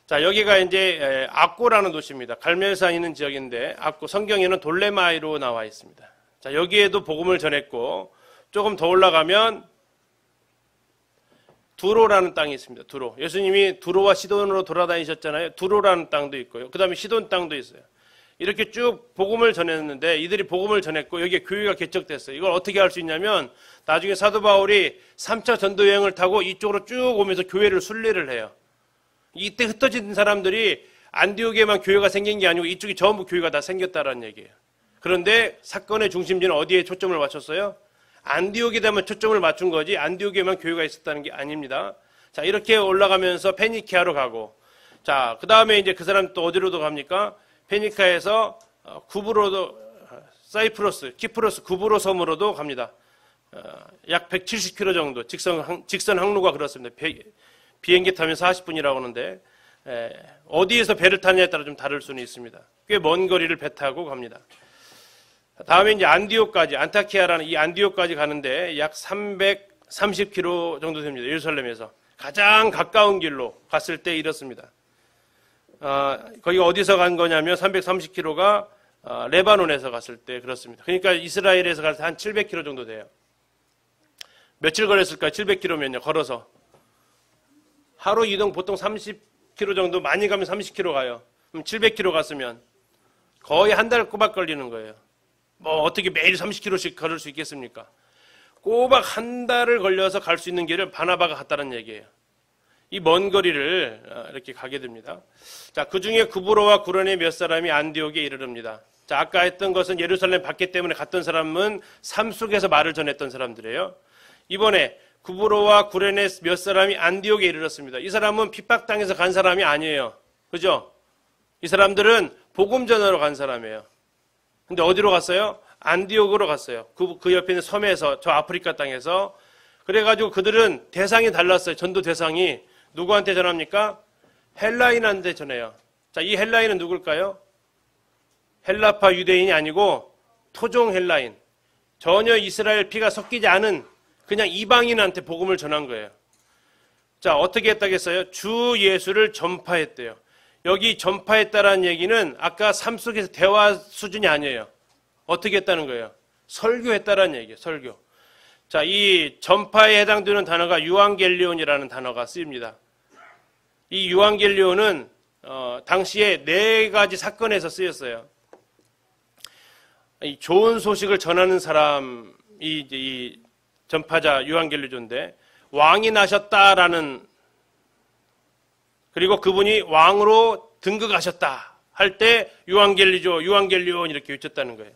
자, 여기가 이제 악고라는 도시입니다. 갈멜산이 있는 지역인데, 악고, 성경에는 돌레마이로 나와 있습니다. 자, 여기에도 복음을 전했고, 조금 더 올라가면 두로라는 땅이 있습니다. 두로. 예수님이 두로와 시돈으로 돌아다니셨잖아요. 두로라는 땅도 있고요. 그 다음에 시돈 땅도 있어요. 이렇게 쭉 복음을 전했는데, 이들이 복음을 전했고 여기에 교회가 개척됐어요. 이걸 어떻게 할 수 있냐면, 나중에 사도 바울이 3차 전도 여행을 타고 이쪽으로 쭉 오면서 교회를 순례를 해요. 이때 흩어진 사람들이 안디옥에만 교회가 생긴 게 아니고 이쪽이 전부 교회가 다 생겼다라는 얘기예요. 그런데 사건의 중심지는 어디에 초점을 맞췄어요? 안디옥에다만 초점을 맞춘 거지 안디옥에만 교회가 있었다는 게 아닙니다. 자, 이렇게 올라가면서 페니키아로 가고, 자, 그 다음에 이제 그 사람 또 어디로도 갑니까? 페니키아에서 사이프러스, 키프로스 구브로 섬으로도 갑니다. 약 170km 정도 직선 항로가 그렇습니다. 비행기 타면 40분이라고 하는데 어디에서 배를 타냐에 따라 좀 다를 수는 있습니다. 꽤 먼 거리를 배 타고 갑니다. 다음에 이제 안디옥까지, 안타키아라는 이 안디옥까지 가는데 약 330km 정도 됩니다. 예루살렘에서 가장 가까운 길로 갔을 때 이렇습니다. 거기가 어디서 간 거냐면 330km가 레바논에서 갔을 때 그렇습니다. 그러니까 이스라엘에서 갈 때 한 700km 정도 돼요. 며칠 걸렸을까요? 700km면요. 걸어서. 하루 이동 보통 30km 정도, 많이 가면 30km 가요. 그럼 700km 갔으면 거의 한 달 꼬박 걸리는 거예요. 뭐 어떻게 매일 30km씩 걸을 수 있겠습니까? 꼬박 한 달을 걸려서 갈 수 있는 길을 바나바가 갔다는 얘기예요. 이 먼 거리를 이렇게 가게 됩니다. 자, 그 중에 구브로와 구레네 몇 사람이 안디옥에 이르릅니다. 자, 아까 했던 것은 예루살렘 밖에 때문에 갔던 사람은 삶 속에서 말을 전했던 사람들이에요. 이번에 구브로와 구레네 몇 사람이 안디옥에 이르렀습니다. 이 사람은 핍박당해서 간 사람이 아니에요. 그죠? 이 사람들은 복음 전하러 간 사람이에요. 근데 어디로 갔어요? 안디옥으로 갔어요. 그 옆에 있는 섬에서, 저 아프리카 땅에서. 그래가지고 그들은 대상이 달랐어요. 전도 대상이. 누구한테 전합니까? 헬라인한테 전해요. 자, 이 헬라인은 누굴까요? 헬라파 유대인이 아니고 토종 헬라인. 전혀 이스라엘 피가 섞이지 않은 그냥 이방인한테 복음을 전한 거예요. 자, 어떻게 했다겠어요? 주 예수를 전파했대요. 여기 전파했다라는 얘기는 아까 삶 속에서 대화 수준이 아니에요. 어떻게 했다는 거예요? 설교했다라는 얘기예요. 설교. 자, 이 전파에 해당되는 단어가 유앙겔리온이라는 단어가 쓰입니다. 이 유앙겔리온은 당시에 4가지 사건에서 쓰였어요. 이 좋은 소식을 전하는 사람이 이 전파자 유앙겔리온인데, 왕이 나셨다라는, 그리고 그분이 왕으로 등극하셨다 할 때 유앙겔리온 이렇게 외쳤다는 거예요.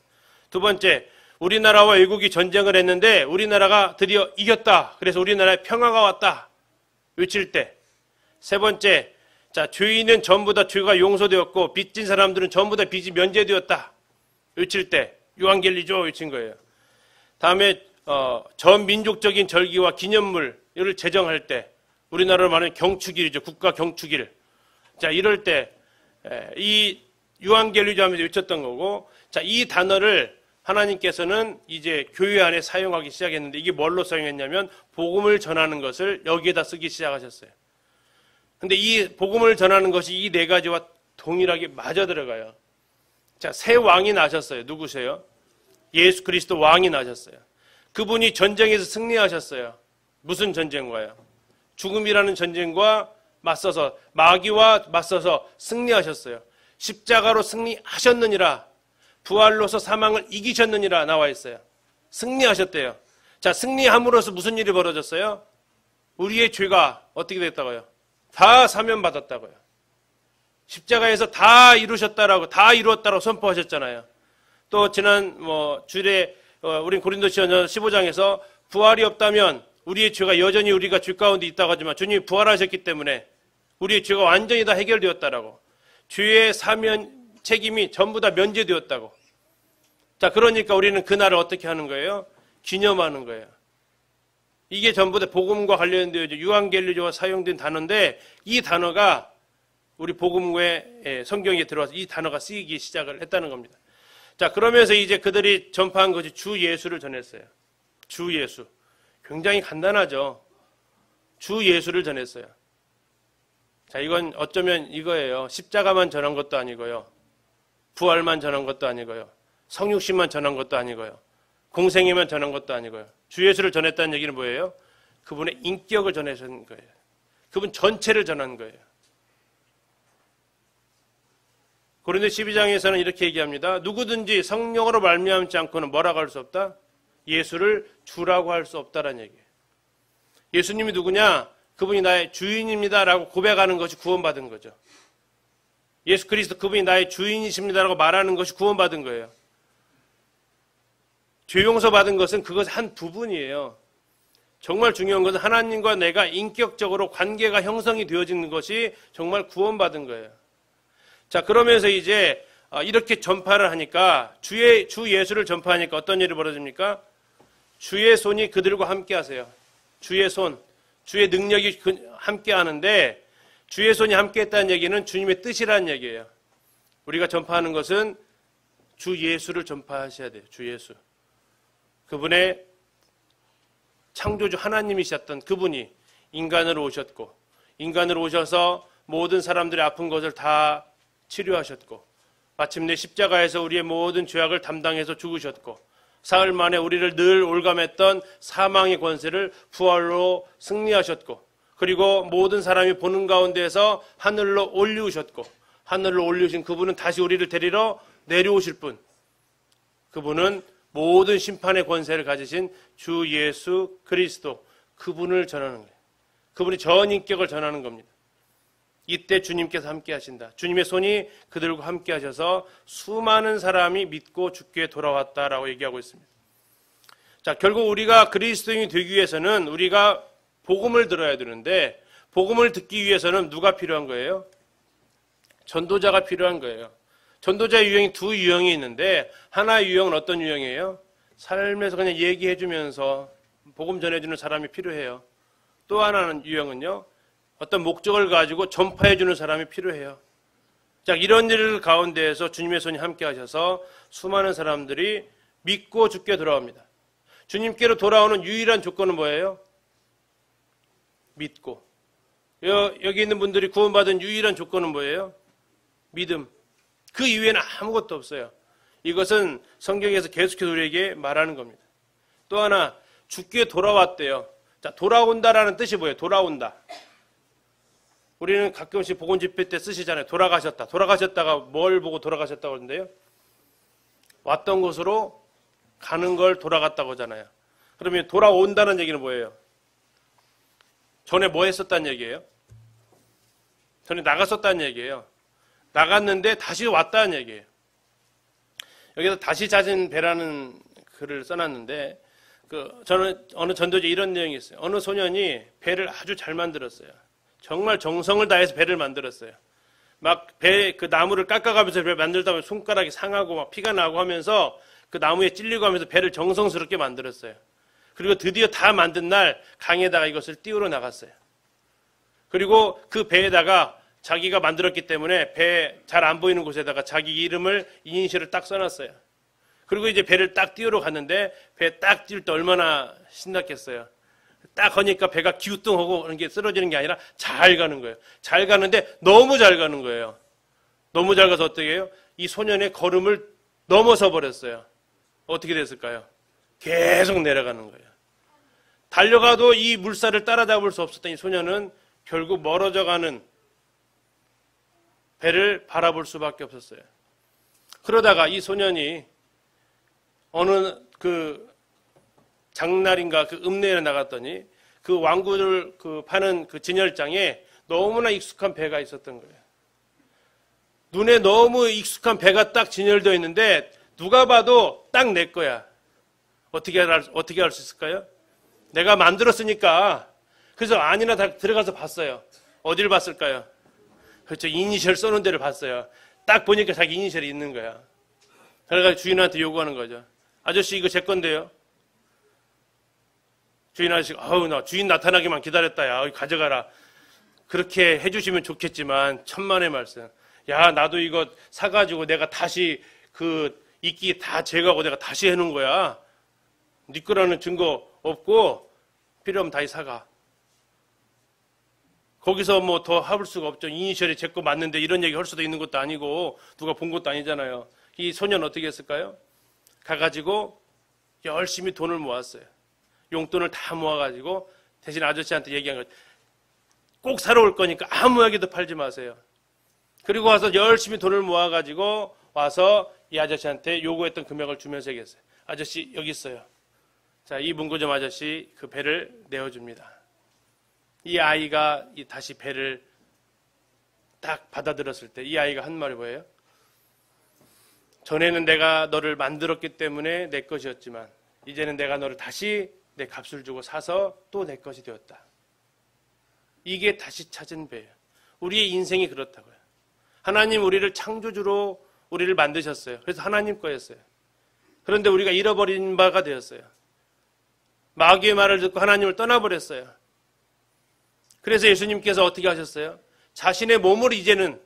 두 번째, 우리나라와 외국이 전쟁을 했는데 우리나라가 드디어 이겼다. 그래서 우리나라에 평화가 왔다. 외칠 때. 세 번째, 자, 죄인은 전부 다 죄가 용서되었고 빚진 사람들은 전부 다 빚이 면제되었다. 외칠 때 유앙겔리조 외친 거예요. 다음에 전 민족적인 절기와 기념물을 제정할 때, 우리나라로 말하면 경축일이죠. 국가 경축일. 자, 이럴 때 이 유앙겔리조 하면서 외쳤던 거고, 자, 이 단어를 하나님께서는 이제 교회 안에 사용하기 시작했는데, 이게 뭘로 사용했냐면 복음을 전하는 것을 여기에다 쓰기 시작하셨어요. 근데 이 복음을 전하는 것이 이 4가지와 동일하게 맞아 들어가요. 자, 새 왕이 나셨어요. 누구세요? 예수 그리스도 왕이 나셨어요. 그분이 전쟁에서 승리하셨어요. 무슨 전쟁과요? 죽음이라는 전쟁과 맞서서, 마귀와 맞서서 승리하셨어요. 십자가로 승리하셨느니라, 부활로서 사망을 이기셨느니라 나와 있어요. 승리하셨대요. 자, 승리함으로써 무슨 일이 벌어졌어요? 우리의 죄가 어떻게 됐다고요? 다 사면받았다고요. 십자가에서 다 이루셨다라고, 다 이루었다라고 선포하셨잖아요. 또 지난 주일에 우린 고린도전서 15장에서 부활이 없다면 우리의 죄가 여전히 우리가 죄 가운데 있다고 하지만 주님이 부활하셨기 때문에 우리의 죄가 완전히 다 해결되었다라고, 죄의 사면 책임이 전부 다 면제되었다고. 자, 그러니까 우리는 그날을 어떻게 하는 거예요? 기념하는 거예요. 이게 전부 다 복음과 관련되어 유앙겔리조가 사용된 단어인데, 이 단어가 우리 복음의 성경에 들어와서 이 단어가 쓰이기 시작을 했다는 겁니다. 자, 그러면서 이제 그들이 전파한 것이 주 예수를 전했어요. 주 예수. 굉장히 간단하죠. 주 예수를 전했어요. 자, 이건 어쩌면 이거예요. 십자가만 전한 것도 아니고요. 부활만 전한 것도 아니고요. 성육신만 전한 것도 아니고요. 공생애만 전한 것도 아니고요. 주 예수를 전했다는 얘기는 뭐예요? 그분의 인격을 전하신 거예요. 그분 전체를 전한 거예요. 고린도 12장에서는 이렇게 얘기합니다. 누구든지 성령으로 말미암지 않고는 뭐라고 할 수 없다? 예수를 주라고 할 수 없다라는 얘기예요. 예수님이 누구냐? 그분이 나의 주인입니다라고 고백하는 것이 구원받은 거죠. 예수 그리스도 그분이 나의 주인이십니다라고 말하는 것이 구원받은 거예요. 죄 용서 받은 것은 그것 한 부분이에요. 정말 중요한 것은 하나님과 내가 인격적으로 관계가 형성이 되어지는 것이 정말 구원받은 거예요. 자, 그러면서 이제 이렇게 전파를 하니까 주 예수를 전파하니까 어떤 일이 벌어집니까? 주의 손이 그들과 함께 하세요. 주의 손, 주의 능력이 함께 하는데 주의 손이 함께 했다는 얘기는 주님의 뜻이라는 얘기예요. 우리가 전파하는 것은 주 예수를 전파하셔야 돼요. 주 예수. 그분의 창조주 하나님이셨던 그분이 인간으로 오셨고 인간으로 오셔서 모든 사람들의 아픈 것을 다 치료하셨고 마침내 십자가에서 우리의 모든 죄악을 담당해서 죽으셨고 사흘 만에 우리를 늘 올감했던 사망의 권세를 부활로 승리하셨고 그리고 모든 사람이 보는 가운데에서 하늘로 올리우셨고 하늘로 올리우신 그분은 다시 우리를 데리러 내려오실 분. 그분은 모든 심판의 권세를 가지신 주 예수 그리스도 그분을 전하는 거예요. 그분이 전인격을 전하는 겁니다. 이때 주님께서 함께 하신다. 주님의 손이 그들과 함께 하셔서 수많은 사람이 믿고 주께 돌아왔다라고 얘기하고 있습니다. 자, 결국 우리가 그리스도인이 되기 위해서는 우리가 복음을 들어야 되는데 복음을 듣기 위해서는 누가 필요한 거예요? 전도자가 필요한 거예요. 전도자의 유형이 두 유형이 있는데 하나의 유형은 어떤 유형이에요? 삶에서 그냥 얘기해 주면서 복음 전해주는 사람이 필요해요. 또 하나는 유형은요. 어떤 목적을 가지고 전파해 주는 사람이 필요해요. 자, 이런 일 가운데에서 주님의 손이 함께 하셔서 수많은 사람들이 믿고 주께 돌아옵니다. 주님께로 돌아오는 유일한 조건은 뭐예요? 믿고. 여기 있는 분들이 구원받은 유일한 조건은 뭐예요? 믿음. 그 이외에는 아무것도 없어요. 이것은 성경에서 계속해서 우리에게 말하는 겁니다. 또 하나, 주께 돌아왔대요. 자, 돌아온다라는 뜻이 뭐예요? 돌아온다. 우리는 가끔씩 복음 집회 때 쓰시잖아요. 돌아가셨다. 돌아가셨다가 뭘 보고 돌아가셨다고 하는데요? 왔던 곳으로 가는 걸 돌아갔다고 하잖아요. 그러면 돌아온다는 얘기는 뭐예요? 전에 뭐 했었다는 얘기예요? 전에 나갔었다는 얘기예요. 나갔는데 다시 왔다는 얘기예요. 여기서 다시 찾은 배라는 글을 써놨는데 저는 어느 전도제 이런 내용이 있어요. 어느 소년이 배를 아주 잘 만들었어요. 정말 정성을 다해서 배를 만들었어요. 막 배 그 나무를 깎아가면서 배를 만들다 보면 손가락이 상하고 막 피가 나고 하면서 그 나무에 찔리고 하면서 배를 정성스럽게 만들었어요. 그리고 드디어 다 만든 날 강에다가 이것을 띄우러 나갔어요. 그리고 그 배에다가 자기가 만들었기 때문에 배 잘 안 보이는 곳에다가 자기 이름을 이니셜을 딱 써놨어요. 그리고 이제 배를 딱 띄우러 갔는데 배 딱 띄울 때 얼마나 신났겠어요. 딱 거니까 배가 기우뚱하고 그런 게 쓰러지는 게 아니라 잘 가는 거예요. 잘 가는데 너무 잘 가는 거예요. 너무 잘 가서 어떻게 해요? 이 소년의 걸음을 넘어서 버렸어요. 어떻게 됐을까요? 계속 내려가는 거예요. 달려가도 이 물살을 따라잡을 수 없었던 이 소년은 결국 멀어져가는 배를 바라볼 수밖에 없었어요. 그러다가 이 소년이 어느 장날인가 읍내에 나갔더니 그 왕구를 파는 그 진열장에 너무나 익숙한 배가 있었던 거예요. 눈에 너무 익숙한 배가 딱 진열되어 있는데 누가 봐도 딱 내 거야. 어떻게 할 수 있을까요? 내가 만들었으니까. 그래서 안이나 다 들어가서 봤어요. 어디를 봤을까요? 그렇죠. 이니셜 써놓은 데를 봤어요. 딱 보니까 자기 이니셜이 있는 거야. 그래가지고 주인한테 요구하는 거죠. 아저씨 이거 제 건데요. 주인 아저씨가 나 주인 나타나기만 기다렸다. 야 가져가라. 그렇게 해주시면 좋겠지만 천만의 말씀. 야 나도 이거 사가지고 내가 다시 이끼 다 제거하고 내가 다시 해놓은 거야. 네 거라는 증거 없고 필요하면 다시 사가. 거기서 뭐 더 해볼 수가 없죠. 이니셜이 제 거 맞는데 이런 얘기 할 수도 있는 것도 아니고 누가 본 것도 아니잖아요. 이 소년 어떻게 했을까요? 가가지고 열심히 돈을 모았어요. 용돈을 다 모아가지고 대신 아저씨한테 얘기한 거죠. 꼭 사러 올 거니까 아무에게도 팔지 마세요. 그리고 와서 열심히 돈을 모아가지고 와서 이 아저씨한테 요구했던 금액을 주면서 얘기했어요. 아저씨 여기 있어요. 자, 이 문구점 아저씨 그 배를 내어줍니다. 이 아이가 다시 배를 딱 받아들였을 때 이 아이가 한 말이 뭐예요? 전에는 내가 너를 만들었기 때문에 내 것이었지만 이제는 내가 너를 다시 내 값을 주고 사서 또 내 것이 되었다. 이게 다시 찾은 배예요. 우리의 인생이 그렇다고요. 하나님 우리를 창조주로 우리를 만드셨어요. 그래서 하나님 거였어요. 그런데 우리가 잃어버린 바가 되었어요. 마귀의 말을 듣고 하나님을 떠나버렸어요. 그래서 예수님께서 어떻게 하셨어요? 자신의 몸을 이제는,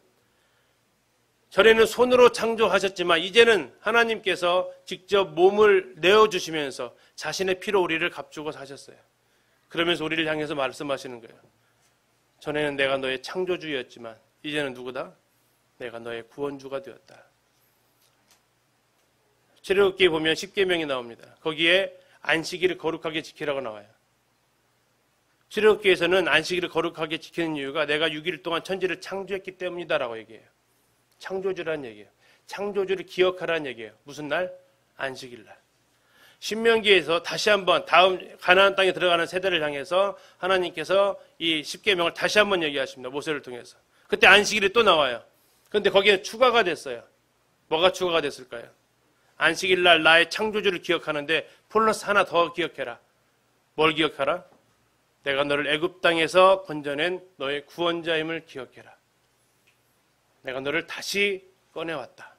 전에는 손으로 창조하셨지만 이제는 하나님께서 직접 몸을 내어주시면서 자신의 피로 우리를 값주고 사셨어요. 그러면서 우리를 향해서 말씀하시는 거예요. 전에는 내가 너의 창조주였지만 이제는 누구다? 내가 너의 구원주가 되었다. 출애굽기에 보면 10계명이 나옵니다. 거기에 안식일을 거룩하게 지키라고 나와요. 출애굽기에서는 안식일을 거룩하게 지키는 이유가 내가 6일 동안 천지를 창조했기 때문이다라고 얘기해요. 창조주라는 얘기예요. 창조주를 기억하라는 얘기예요. 무슨 날? 안식일 날. 신명기에서 다시 한번 다음 가나안 땅에 들어가는 세대를 향해서 하나님께서 이 10계명을 다시 한번 얘기하십니다. 모세를 통해서. 그때 안식일이 또 나와요. 그런데 거기에 추가가 됐어요. 뭐가 추가가 됐을까요? 안식일 날 나의 창조주를 기억하는데 플러스 하나 더 기억해라. 뭘 기억하라? 내가 너를 애굽 땅에서 건져낸 너의 구원자임을 기억해라. 내가 너를 다시 꺼내왔다.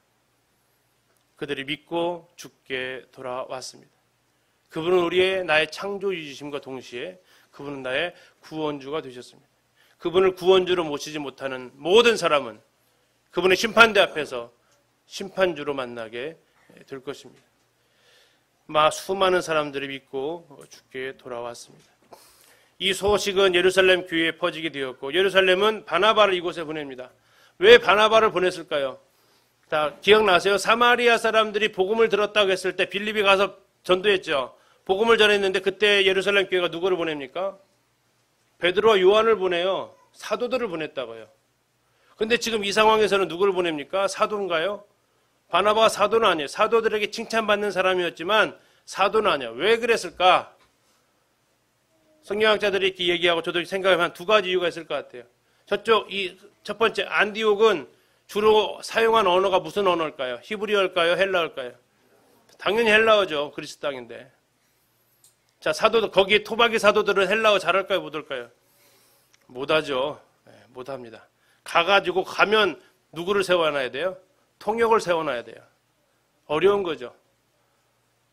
그들이 믿고 죽게 돌아왔습니다. 그분은 우리의 나의 창조주이심과 동시에 그분은 나의 구원주가 되셨습니다. 그분을 구원주로 모시지 못하는 모든 사람은 그분의 심판대 앞에서 심판주로 만나게 될 것입니다. 수많은 사람들이 믿고 죽게 돌아왔습니다. 이 소식은 예루살렘 교회에 퍼지게 되었고 예루살렘은 바나바를 이곳에 보냅니다. 왜 바나바를 보냈을까요? 다 기억나세요? 사마리아 사람들이 복음을 들었다고 했을 때 빌립이 가서 전도했죠. 복음을 전했는데 그때 예루살렘 교회가 누구를 보냅니까? 베드로와 요한을 보내요. 사도들을 보냈다고요. 근데 지금 이 상황에서는 누구를 보냅니까? 사도인가요? 바나바가 사도는 아니에요. 사도들에게 칭찬받는 사람이었지만 사도는 아니에요. 왜 그랬을까? 성경학자들이 이렇게 얘기하고 저도 생각하면 두 가지 이유가 있을 것 같아요. 첫 번째, 안디옥은 주로 사용한 언어가 무슨 언어일까요? 히브리어일까요? 헬라어일까요? 당연히 헬라어죠. 그리스 땅인데. 자, 사도들, 거기에 토박이 사도들은 헬라어 잘할까요? 못할까요? 못하죠. 못합니다. 가가지고 가면 누구를 세워놔야 돼요? 통역을 세워놔야 돼요. 어려운 거죠.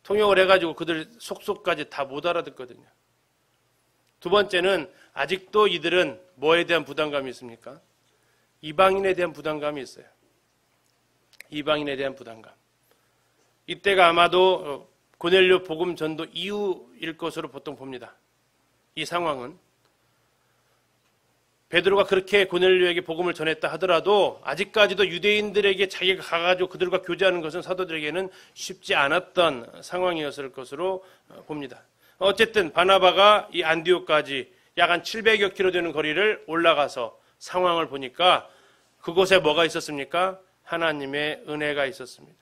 통역을 해가지고 그들 속속까지 다 못 알아듣거든요. 두 번째는 아직도 이들은 뭐에 대한 부담감이 있습니까? 이방인에 대한 부담감이 있어요. 이방인에 대한 부담감. 이때가 아마도 고넬료 복음 전도 이후일 것으로 보통 봅니다. 이 상황은 베드로가 그렇게 고넬료에게 복음을 전했다 하더라도 아직까지도 유대인들에게 자기가 가가지고 그들과 교제하는 것은 사도들에게는 쉽지 않았던 상황이었을 것으로 봅니다. 어쨌든 바나바가 이 안디옥까지 약 한 700여 킬로 되는 거리를 올라가서 상황을 보니까 그곳에 뭐가 있었습니까? 하나님의 은혜가 있었습니다.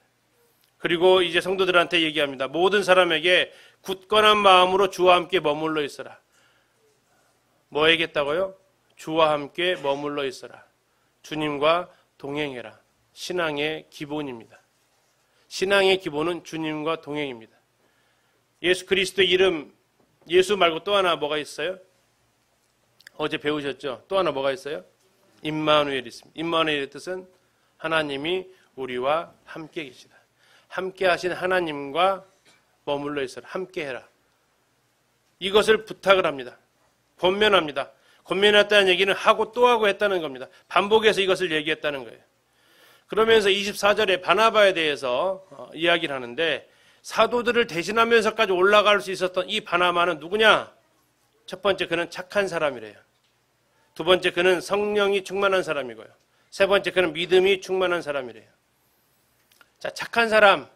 그리고 이제 성도들한테 얘기합니다. 모든 사람에게 굳건한 마음으로 주와 함께 머물러 있어라. 뭐 얘기했다고요? 주와 함께 머물러 있어라. 주님과 동행해라. 신앙의 기본입니다. 신앙의 기본은 주님과 동행입니다. 예수 그리스도의 이름, 예수 말고 또 하나 뭐가 있어요? 어제 배우셨죠? 또 하나 뭐가 있어요? 임마누엘이 있습니다. 임마누엘의 뜻은 하나님이 우리와 함께 계시다. 함께 하신 하나님과 머물러 있어라. 함께 해라. 이것을 부탁을 합니다. 권면합니다. 권면했다는 얘기는 하고 또 하고 했다는 겁니다. 반복해서 이것을 얘기했다는 거예요. 그러면서 24절에 바나바에 대해서 이야기를 하는데 사도들을 대신하면서까지 올라갈 수 있었던 이 바나바는 누구냐? 첫 번째, 그는 착한 사람이래요. 두 번째, 그는 성령이 충만한 사람이고요. 세 번째, 그는 믿음이 충만한 사람이래요. 자, 착한 사람.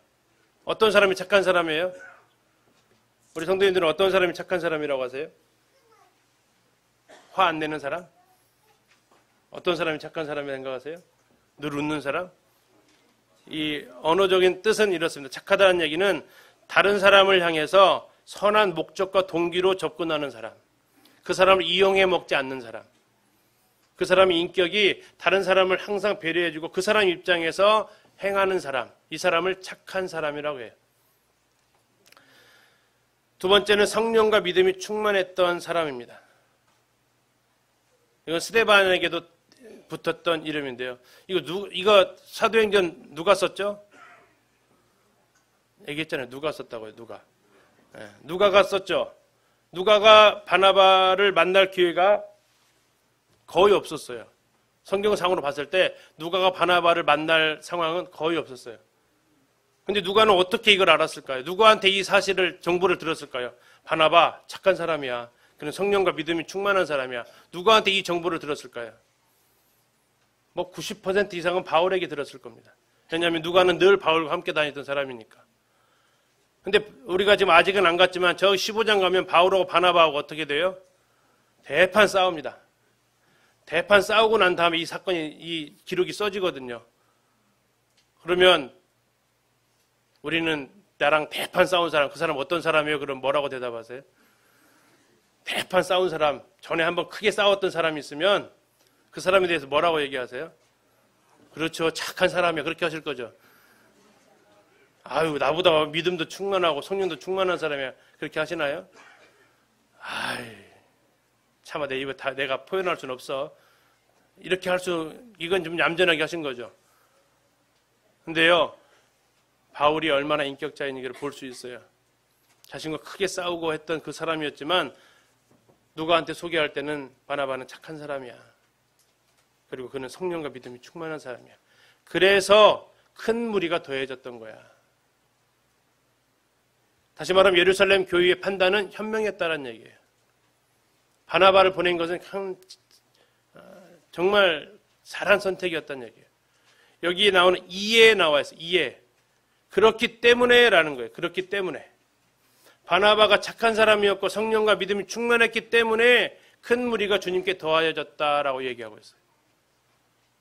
어떤 사람이 착한 사람이에요? 우리 성도님들은 어떤 사람이 착한 사람이라고 하세요? 화 안 내는 사람? 어떤 사람이 착한 사람이라고 생각하세요? 늘 웃는 사람? 이 언어적인 뜻은 이렇습니다. 착하다는 얘기는 다른 사람을 향해서 선한 목적과 동기로 접근하는 사람. 그 사람을 이용해 먹지 않는 사람. 그 사람의 인격이 다른 사람을 항상 배려해주고 그 사람 입장에서 행하는 사람. 이 사람을 착한 사람이라고 해요. 두 번째는 성령과 믿음이 충만했던 사람입니다. 이건 스데반에게도 붙었던 이름인데요. 이거 사도행전 누가 썼죠? 얘기했잖아요. 누가 썼다고요. 누가. 예, 누가가 썼죠. 누가가 바나바를 만날 기회가 거의 없었어요. 성경상으로 봤을 때 누가가 바나바를 만날 상황은 거의 없었어요. 근데 누가는 어떻게 이걸 알았을까요? 누구한테 이 사실을 정보를 들었을까요? 바나바 착한 사람이야. 그는 성령과 믿음이 충만한 사람이야. 누구한테 이 정보를 들었을까요? 뭐 90% 이상은 바울에게 들었을 겁니다. 왜냐하면 누가는 늘 바울과 함께 다니던 사람이니까. 근데 우리가 지금 아직은 안 갔지만 저 15장 가면 바울하고 바나바하고 어떻게 돼요? 대판 싸웁니다. 대판 싸우고 난 다음에 이 사건이, 이 기록이 써지거든요. 그러면 우리는 나랑 대판 싸운 사람, 그 사람 어떤 사람이에요? 그럼 뭐라고 대답하세요? 대판 싸운 사람, 전에 한번 크게 싸웠던 사람이 있으면 그 사람에 대해서 뭐라고 얘기하세요? 그렇죠. 착한 사람이야. 그렇게 하실 거죠. 아유, 나보다 믿음도 충만하고 성령도 충만한 사람이야. 그렇게 하시나요? 아이, 참아, 내 입에 다 내가 표현할 수는 없어. 이렇게 이건 좀 얌전하게 하신 거죠. 근데요, 바울이 얼마나 인격자인지를 볼 수 있어요. 자신과 크게 싸우고 했던 그 사람이었지만 누가한테 소개할 때는 바나바는 착한 사람이야. 그리고 그는 성령과 믿음이 충만한 사람이야. 그래서 큰 무리가 더해졌던 거야. 다시 말하면 예루살렘 교회의 판단은 현명했다는 얘기예요. 바나바를 보낸 것은 정말 잘한 선택이었다는 얘기예요. 여기에 나오는 이에 나와 있어요. 이에. 그렇기 때문에라는 거예요. 그렇기 때문에. 바나바가 착한 사람이었고 성령과 믿음이 충만했기 때문에 큰 무리가 주님께 더하여졌다라고 얘기하고 있어요.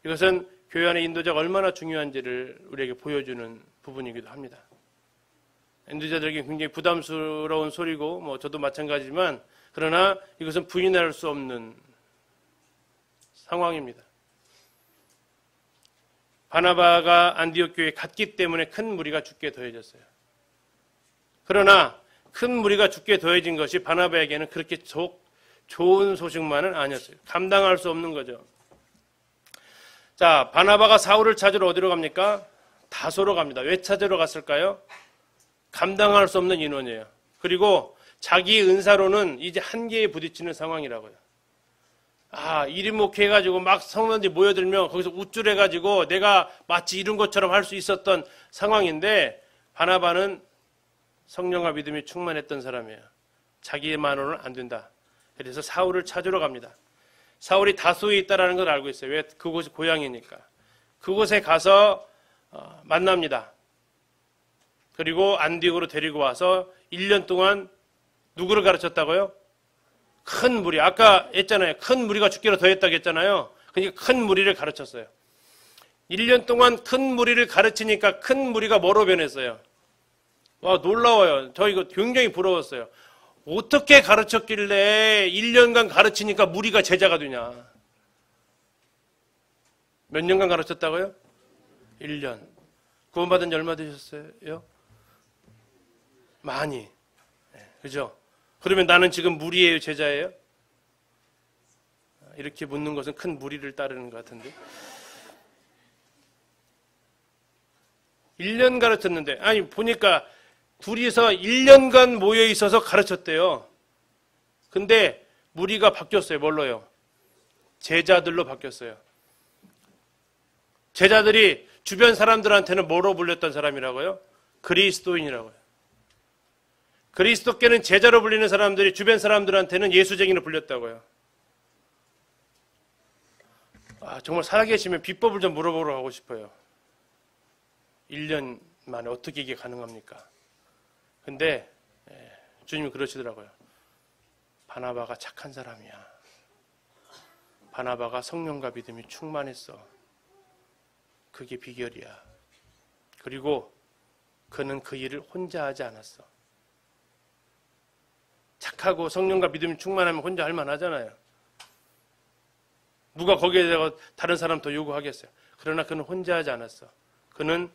이것은 교회 안의 인도자가 얼마나 중요한지를 우리에게 보여주는 부분이기도 합니다. 인도자들에게 굉장히 부담스러운 소리고 뭐 저도 마찬가지지만 그러나 이것은 부인할 수 없는 상황입니다. 바나바가 안디옥 교회에 갔기 때문에 큰 무리가 죽게 더해졌어요. 그러나 큰 무리가 죽게 더해진 것이 바나바에게는 그렇게 좋은 소식만은 아니었어요. 감당할 수 없는 거죠. 자, 바나바가 사울을 찾으러 어디로 갑니까? 다소로 갑니다. 왜 찾으러 갔을까요? 감당할 수 없는 인원이에요. 그리고 자기 은사로는 이제 한계에 부딪히는 상황이라고요. 이리 목회해가지고 막 성도들이 모여들면 거기서 우쭐해가지고 내가 마치 이룬 것처럼 할 수 있었던 상황인데 바나바는 성령과 믿음이 충만했던 사람이에요. 자기만으로는 안 된다. 그래서 사울을 찾으러 갑니다. 사울이 다소에 있다는 걸 알고 있어요. 왜? 그곳이 고향이니까. 그곳에 가서 만납니다. 그리고 안디옥으로 데리고 와서 1년 동안 누구를 가르쳤다고요? 큰 무리. 아까 했잖아요. 큰 무리가 죽기로 더했다고 했잖아요. 그러니까 큰 무리를 가르쳤어요. 1년 동안 큰 무리를 가르치니까 큰 무리가 뭐로 변했어요? 와, 놀라워요. 저 이거 굉장히 부러웠어요. 어떻게 가르쳤길래 1년간 가르치니까 무리가 제자가 되냐? 몇 년간 가르쳤다고요? 1년. 구원받은 지 얼마 되셨어요? 많이. 그죠? 그러면 나는 지금 무리예요, 제자예요? 이렇게 묻는 것은 큰 무리를 따르는 것 같은데. 1년 가르쳤는데, 보니까 둘이서 1년간 모여 있어서 가르쳤대요. 근데 무리가 바뀌었어요. 뭘로요? 제자들로 바뀌었어요. 제자들이 주변 사람들한테는 뭐로 불렸던 사람이라고요? 그리스도인이라고요. 그리스도께는 제자로 불리는 사람들이 주변 사람들한테는 예수쟁이로 불렸다고요. 정말 살아계시면 비법을 좀 물어보러 가고 싶어요. 1년 만에 어떻게 이게 가능합니까? 근데 주님이 그러시더라고요. 바나바가 착한 사람이야. 바나바가 성령과 믿음이 충만했어. 그게 비결이야. 그리고 그는 그 일을 혼자 하지 않았어. 착하고 성령과 믿음이 충만하면 혼자 할 만하잖아요. 누가 거기에 대해 다른 사람 더 요구하겠어요. 그러나 그는 혼자 하지 않았어. 그는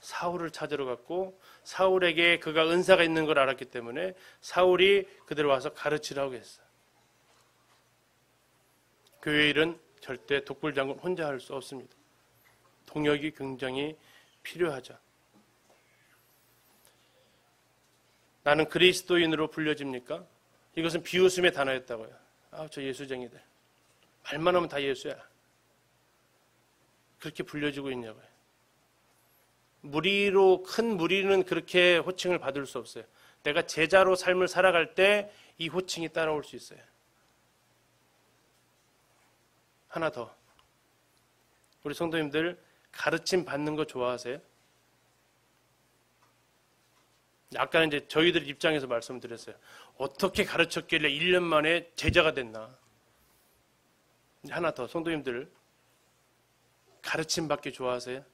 사울을 찾으러 갔고 사울에게 그가 은사가 있는 걸 알았기 때문에 사울이 그대로 와서 가르치라고 했어. 교회 일은 절대 독불장군 혼자 할 수 없습니다. 동역이 굉장히 필요하죠. 나는 그리스도인으로 불려집니까? 이것은 비웃음의 단어였다고요. 저 예수쟁이들. 말만 하면 다 예수야. 그렇게 불려지고 있냐고요. 큰 무리는 그렇게 호칭을 받을 수 없어요. 내가 제자로 삶을 살아갈 때 이 호칭이 따라올 수 있어요. 하나 더. 우리 성도님들 가르침 받는 거 좋아하세요? 아까 이제 저희들 입장에서 말씀드렸어요. 어떻게 가르쳤길래 1년 만에 제자가 됐나? 하나 더. 성도님들 가르침 받기 좋아하세요?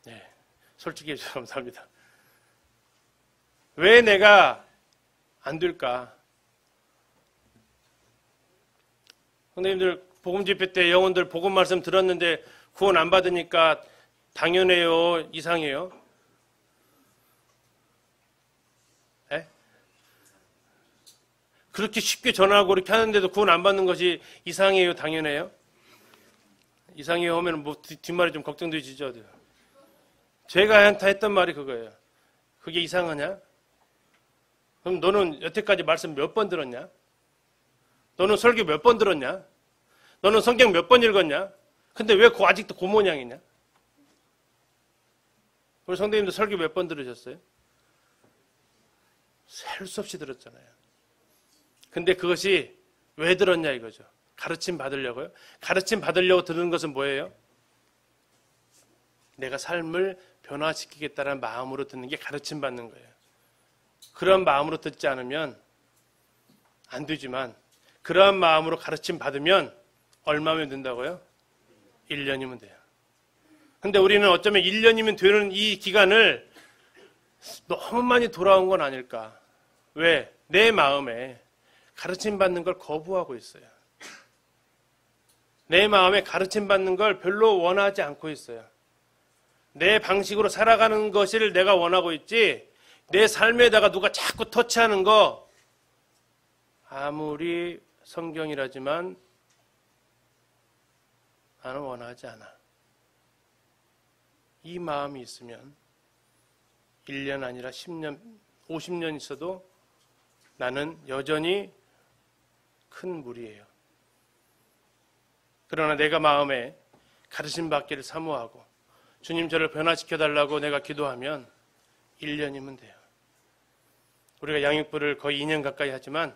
네. 솔직히 해주셔서 감사합니다. 왜 내가 안 될까? 성도님들 복음 집회 때 영혼들 복음 말씀 들었는데 구원 안 받으니까 당연해요? 이상해요? 에? 그렇게 쉽게 전화하고 그렇게 하는데도 구원 안 받는 것이 이상해요? 당연해요? 이상해요 하면 뭐 뒷말이 좀 걱정되시죠? 제가 다 했던 말이 그거예요. 그게 이상하냐? 그럼 너는 여태까지 말씀 몇 번 들었냐? 너는 설교 몇 번 들었냐? 너는 성경 몇 번 읽었냐? 근데 왜 아직도 그 모양이냐? 우리 성도님들 설교 몇 번 들으셨어요? 셀 수 없이 들었잖아요. 근데 그것이 왜 들었냐 이거죠. 가르침 받으려고요? 가르침 받으려고 들은 것은 뭐예요? 내가 삶을 변화시키겠다는 마음으로 듣는 게 가르침 받는 거예요. 그런 마음으로 듣지 않으면 안 되지만 그러한 마음으로 가르침 받으면 얼마면 된다고요? 1년이면 돼요. 근데 우리는 어쩌면 1년이면 되는 이 기간을 너무 많이 돌아온 건 아닐까? 왜? 내 마음에 가르침 받는 걸 거부하고 있어요. 내 마음에 가르침 받는 걸 별로 원하지 않고 있어요. 내 방식으로 살아가는 것을 내가 원하고 있지, 내 삶에다가 누가 자꾸 터치하는 거, 아무리 성경이라지만 나는 원하지 않아. 이 마음이 있으면 1년 아니라 10년, 50년 있어도 나는 여전히 큰 무리예요. 그러나 내가 마음에 가르침 받기를 사모하고 주님 저를 변화시켜달라고 내가 기도하면 1년이면 돼요. 우리가 양육부를 거의 2년 가까이 하지만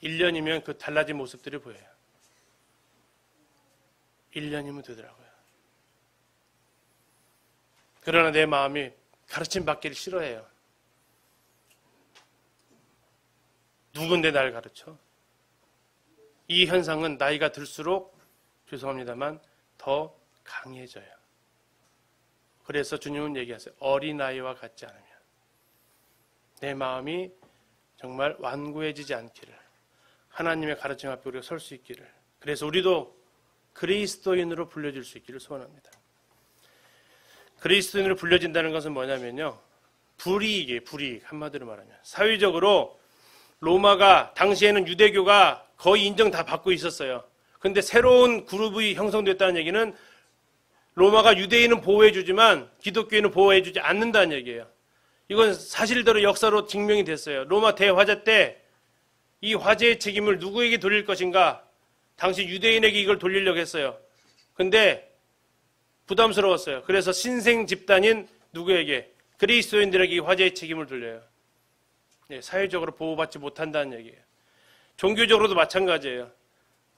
1년이면 그 달라진 모습들이 보여요. 1년이면 되더라고요. 그러나 내 마음이 가르침 받기를 싫어해요. 누군데 날 가르쳐? 이 현상은 나이가 들수록 죄송합니다만 더 강해져요. 그래서 주님은 얘기하세요. 어린아이와 같지 않으면 내 마음이 정말 완고해지지 않기를, 하나님의 가르침 앞에 우리가 설 수 있기를, 그래서 우리도 그리스도인으로 불려질 수 있기를 소원합니다. 그리스도인으로 불려진다는 것은 뭐냐면요, 불이익이에요. 불이익. 한마디로 말하면 사회적으로 로마가 당시에는 유대교가 거의 인정 다 받고 있었어요. 근데 새로운 그룹이 형성됐다는 얘기는 로마가 유대인은 보호해주지만 기독교인은 보호해주지 않는다는 얘기예요. 이건 사실대로 역사로 증명이 됐어요. 로마 대화재 때 이 화재의 책임을 누구에게 돌릴 것인가? 당시 유대인에게 이걸 돌리려고 했어요. 근데 부담스러웠어요. 그래서 신생 집단인 누구에게? 그리스도인들에게 이 화재의 책임을 돌려요. 네, 사회적으로 보호받지 못한다는 얘기예요. 종교적으로도 마찬가지예요.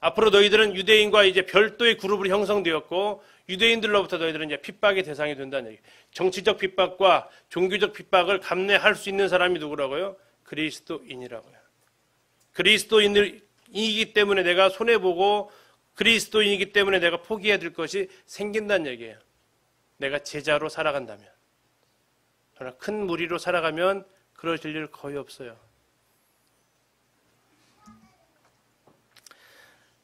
앞으로 너희들은 유대인과 이제 별도의 그룹으로 형성되었고 유대인들로부터 너희들은 이제 핍박의 대상이 된다는 얘기예요. 정치적 핍박과 종교적 핍박을 감내할 수 있는 사람이 누구라고요? 그리스도인이라고요. 그리스도인이기 때문에 내가 손해보고 그리스도인이기 때문에 내가 포기해야 될 것이 생긴다는 얘기예요. 내가 제자로 살아간다면. 그러나 큰 무리로 살아가면 그러실 일 거의 없어요.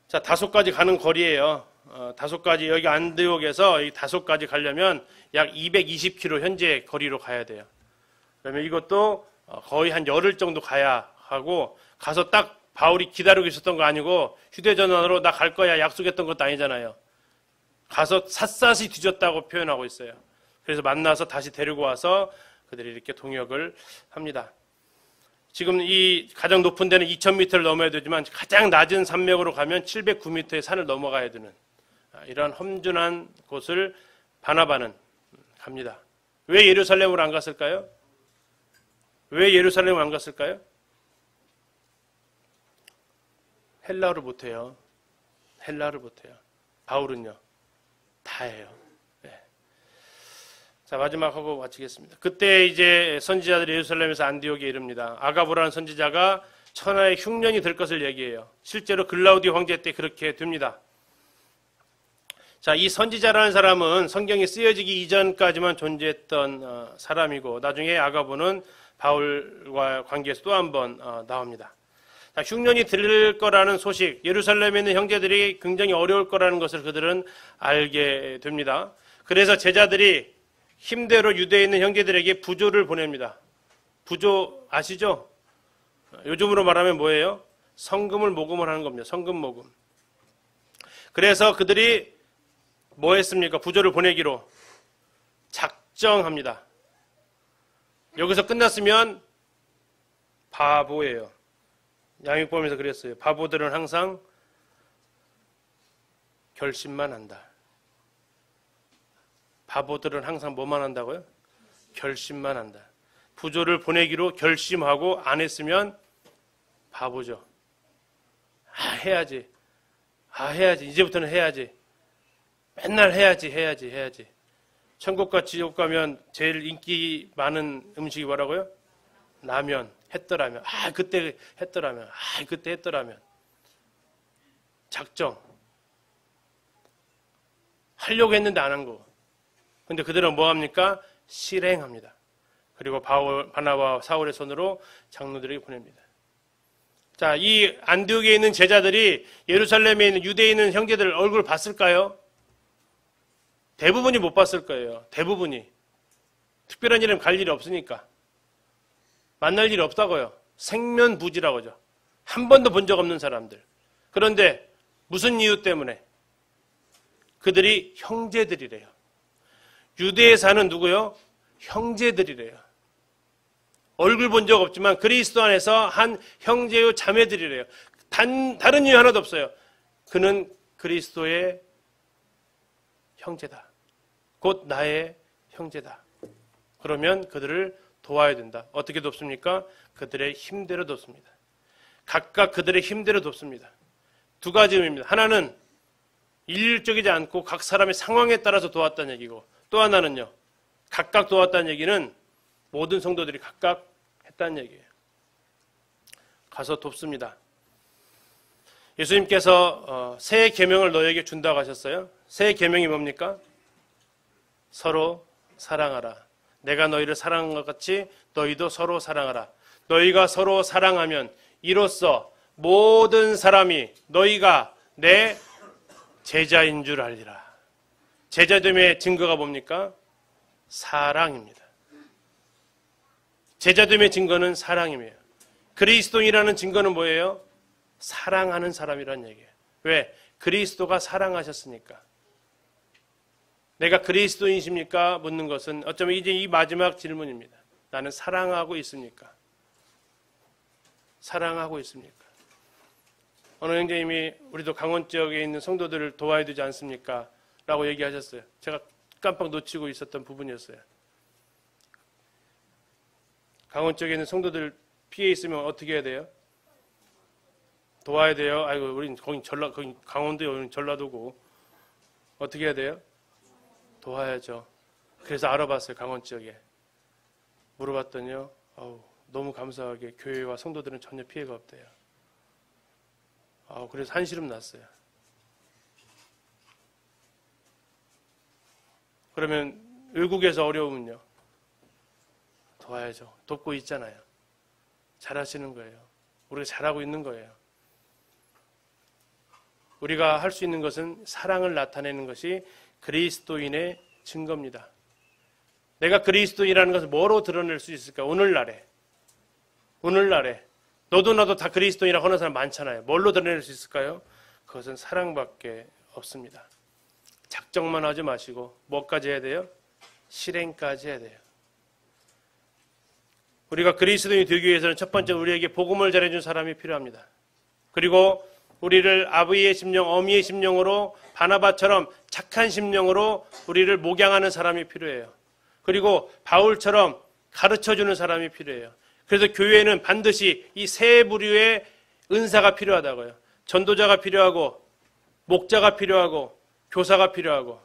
자, 다소까지 가는 거리예요. 다소까지, 여기 안디옥에서 이 다소까지 가려면 약 220km 현재 거리로 가야 돼요. 그러면 이것도 거의 한 열흘 정도 가야 하고, 가서 딱 바울이 기다리고 있었던 거 아니고 휴대전화로 나 갈 거야 약속했던 것도 아니잖아요. 가서 샅샅이 뒤졌다고 표현하고 있어요. 그래서 만나서 다시 데리고 와서 그들이 이렇게 동역을 합니다. 지금 이 가장 높은 데는 2000m를 넘어야 되지만 가장 낮은 산맥으로 가면 709m의 산을 넘어가야 되는 이런 험준한 곳을 바나바는 갑니다. 왜 예루살렘으로 안 갔을까요? 왜 예루살렘을 안 갔을까요? 헬라어를 못해요. 헬라어를 못해요. 바울은요. 다 해요. 네. 자, 마지막 하고 마치겠습니다. 그때 이제 선지자들이 예루살렘에서 안디옥에 이릅니다. 아가보라는 선지자가 천하의 흉년이 될 것을 얘기해요. 실제로 글라우디오 황제 때 그렇게 됩니다. 자, 이 선지자라는 사람은 성경이 쓰여지기 이전까지만 존재했던 사람이고 나중에 아가보는 바울과 관계에서 또 한 번 나옵니다. 자, 흉년이 들릴 거라는 소식, 예루살렘에 있는 형제들이 굉장히 어려울 거라는 것을 그들은 알게 됩니다. 그래서 제자들이 힘대로 유대에 있는 형제들에게 부조를 보냅니다. 부조 아시죠? 요즘으로 말하면 뭐예요? 성금을 모금을 하는 겁니다. 성금 모금. 그래서 그들이 뭐 했습니까? 부조를 보내기로 작정합니다. 여기서 끝났으면 바보예요. 양육범에서 그랬어요. 바보들은 항상 결심만 한다. 바보들은 항상 뭐만 한다고요? 결심만 한다. 부조를 보내기로 결심하고 안 했으면 바보죠. 해야지. 해야지. 이제부터는 해야지. 맨날 해야지. 천국과 지옥 가면 제일 인기 많은 음식이 뭐라고요? 라면. 했더라면. 그때 했더라면. 그때 했더라면. 작정. 하려고 했는데 안 한 거. 근데 그들은 뭐 합니까? 실행합니다. 그리고 바나바와 사울의 손으로 장로들에게 보냅니다. 자, 이 안디옥에 있는 제자들이 예루살렘에 있는 유대에 있는 형제들 얼굴 봤을까요? 대부분이 못 봤을 거예요. 대부분이. 특별한 일은 갈 일이 없으니까. 만날 일이 없다고요. 생면부지라고 하죠. 한 번도 본 적 없는 사람들. 그런데 무슨 이유 때문에? 그들이 형제들이래요. 유대에 사는 누구요? 형제들이래요. 얼굴 본 적 없지만 그리스도 안에서 한 형제요 자매들이래요. 다른 이유 하나도 없어요. 그는 그리스도의 형제다. 곧 나의 형제다. 그러면 그들을 도와야 된다. 어떻게 돕습니까? 그들의 힘대로 돕습니다. 각각 그들의 힘대로 돕습니다. 두 가지 의미입니다. 하나는 일률적이지 않고 각 사람의 상황에 따라서 도왔다는 얘기고, 또 하나는요, 각각 도왔다는 얘기는 모든 성도들이 각각 했다는 얘기예요. 가서 돕습니다. 예수님께서 새 계명을 너에게 준다고 하셨어요. 새 계명이 뭡니까? 서로 사랑하라. 내가 너희를 사랑한 것 같이 너희도 서로 사랑하라. 너희가 서로 사랑하면 이로써 모든 사람이 너희가 내 제자인 줄 알리라. 제자됨의 증거가 뭡니까? 사랑입니다. 제자됨의 증거는 사랑이에요. 그리스도인이라는 증거는 뭐예요? 사랑하는 사람이라는 얘기예요. 왜? 그리스도가 사랑하셨으니까. 내가 그리스도인이십니까? 묻는 것은 어쩌면 이제 이 마지막 질문입니다. 나는 사랑하고 있습니까? 사랑하고 있습니까? 어느 형제님이 우리도 강원 지역에 있는 성도들을 도와야 되지 않습니까? 라고 얘기하셨어요. 제가 깜빡 놓치고 있었던 부분이었어요. 강원 지역에 있는 성도들 피해 있으면 어떻게 해야 돼요? 도와야 돼요. 아이고, 우린 거기 강원도요, 우린 전라도고. 어떻게 해야 돼요? 도와야죠. 그래서 알아봤어요, 강원 지역에. 물어봤더니요, 너무 감사하게 교회와 성도들은 전혀 피해가 없대요. 그래서 한시름 났어요. 그러면 외국에서 어려우면요, 도와야죠. 돕고 있잖아요. 잘하시는 거예요. 우리가 잘하고 있는 거예요. 우리가 할 수 있는 것은 사랑을 나타내는 것이 그리스도인의 증거입니다. 내가 그리스도인이라는 것을 뭐로 드러낼 수 있을까? 오늘날에 너도 나도 다 그리스도인이라고 하는 사람 많잖아요. 뭘로 드러낼 수 있을까요? 그것은 사랑밖에 없습니다. 작정만 하지 마시고 뭐까지 해야 돼요? 실행까지 해야 돼요. 우리가 그리스도인이 되기 위해서는 첫 번째 우리에게 복음을 전해준 사람이 필요합니다. 그리고 우리를 아버지의 심령, 어미의 심령으로 바나바처럼 착한 심령으로 우리를 목양하는 사람이 필요해요. 그리고 바울처럼 가르쳐주는 사람이 필요해요. 그래서 교회에는 반드시 이 세 부류의 은사가 필요하다고요. 전도자가 필요하고 목자가 필요하고 교사가 필요하고.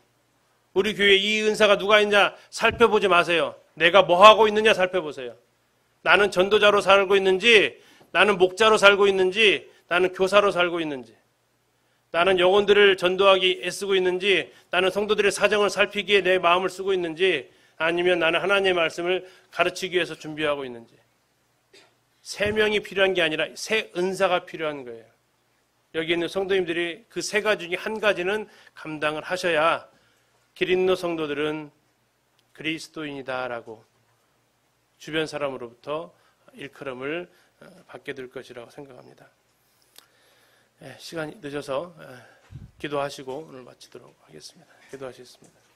우리 교회에 이 은사가 누가 있냐 살펴보지 마세요. 내가 뭐 하고 있느냐 살펴보세요. 나는 전도자로 살고 있는지, 나는 목자로 살고 있는지, 나는 교사로 살고 있는지, 나는 영혼들을 전도하기 애쓰고 있는지, 나는 성도들의 사정을 살피기에 내 마음을 쓰고 있는지, 아니면 나는 하나님의 말씀을 가르치기 위해서 준비하고 있는지. 세 명이 필요한 게 아니라 세 은사가 필요한 거예요. 여기 있는 성도님들이 그 세 가지 중에 한 가지는 감당을 하셔야 기린노 성도들은 그리스도인이다라고 주변 사람으로부터 일컬음을 받게 될 것이라고 생각합니다. 시간이 늦어서 기도하시고 오늘 마치도록 하겠습니다. 기도하시겠습니다.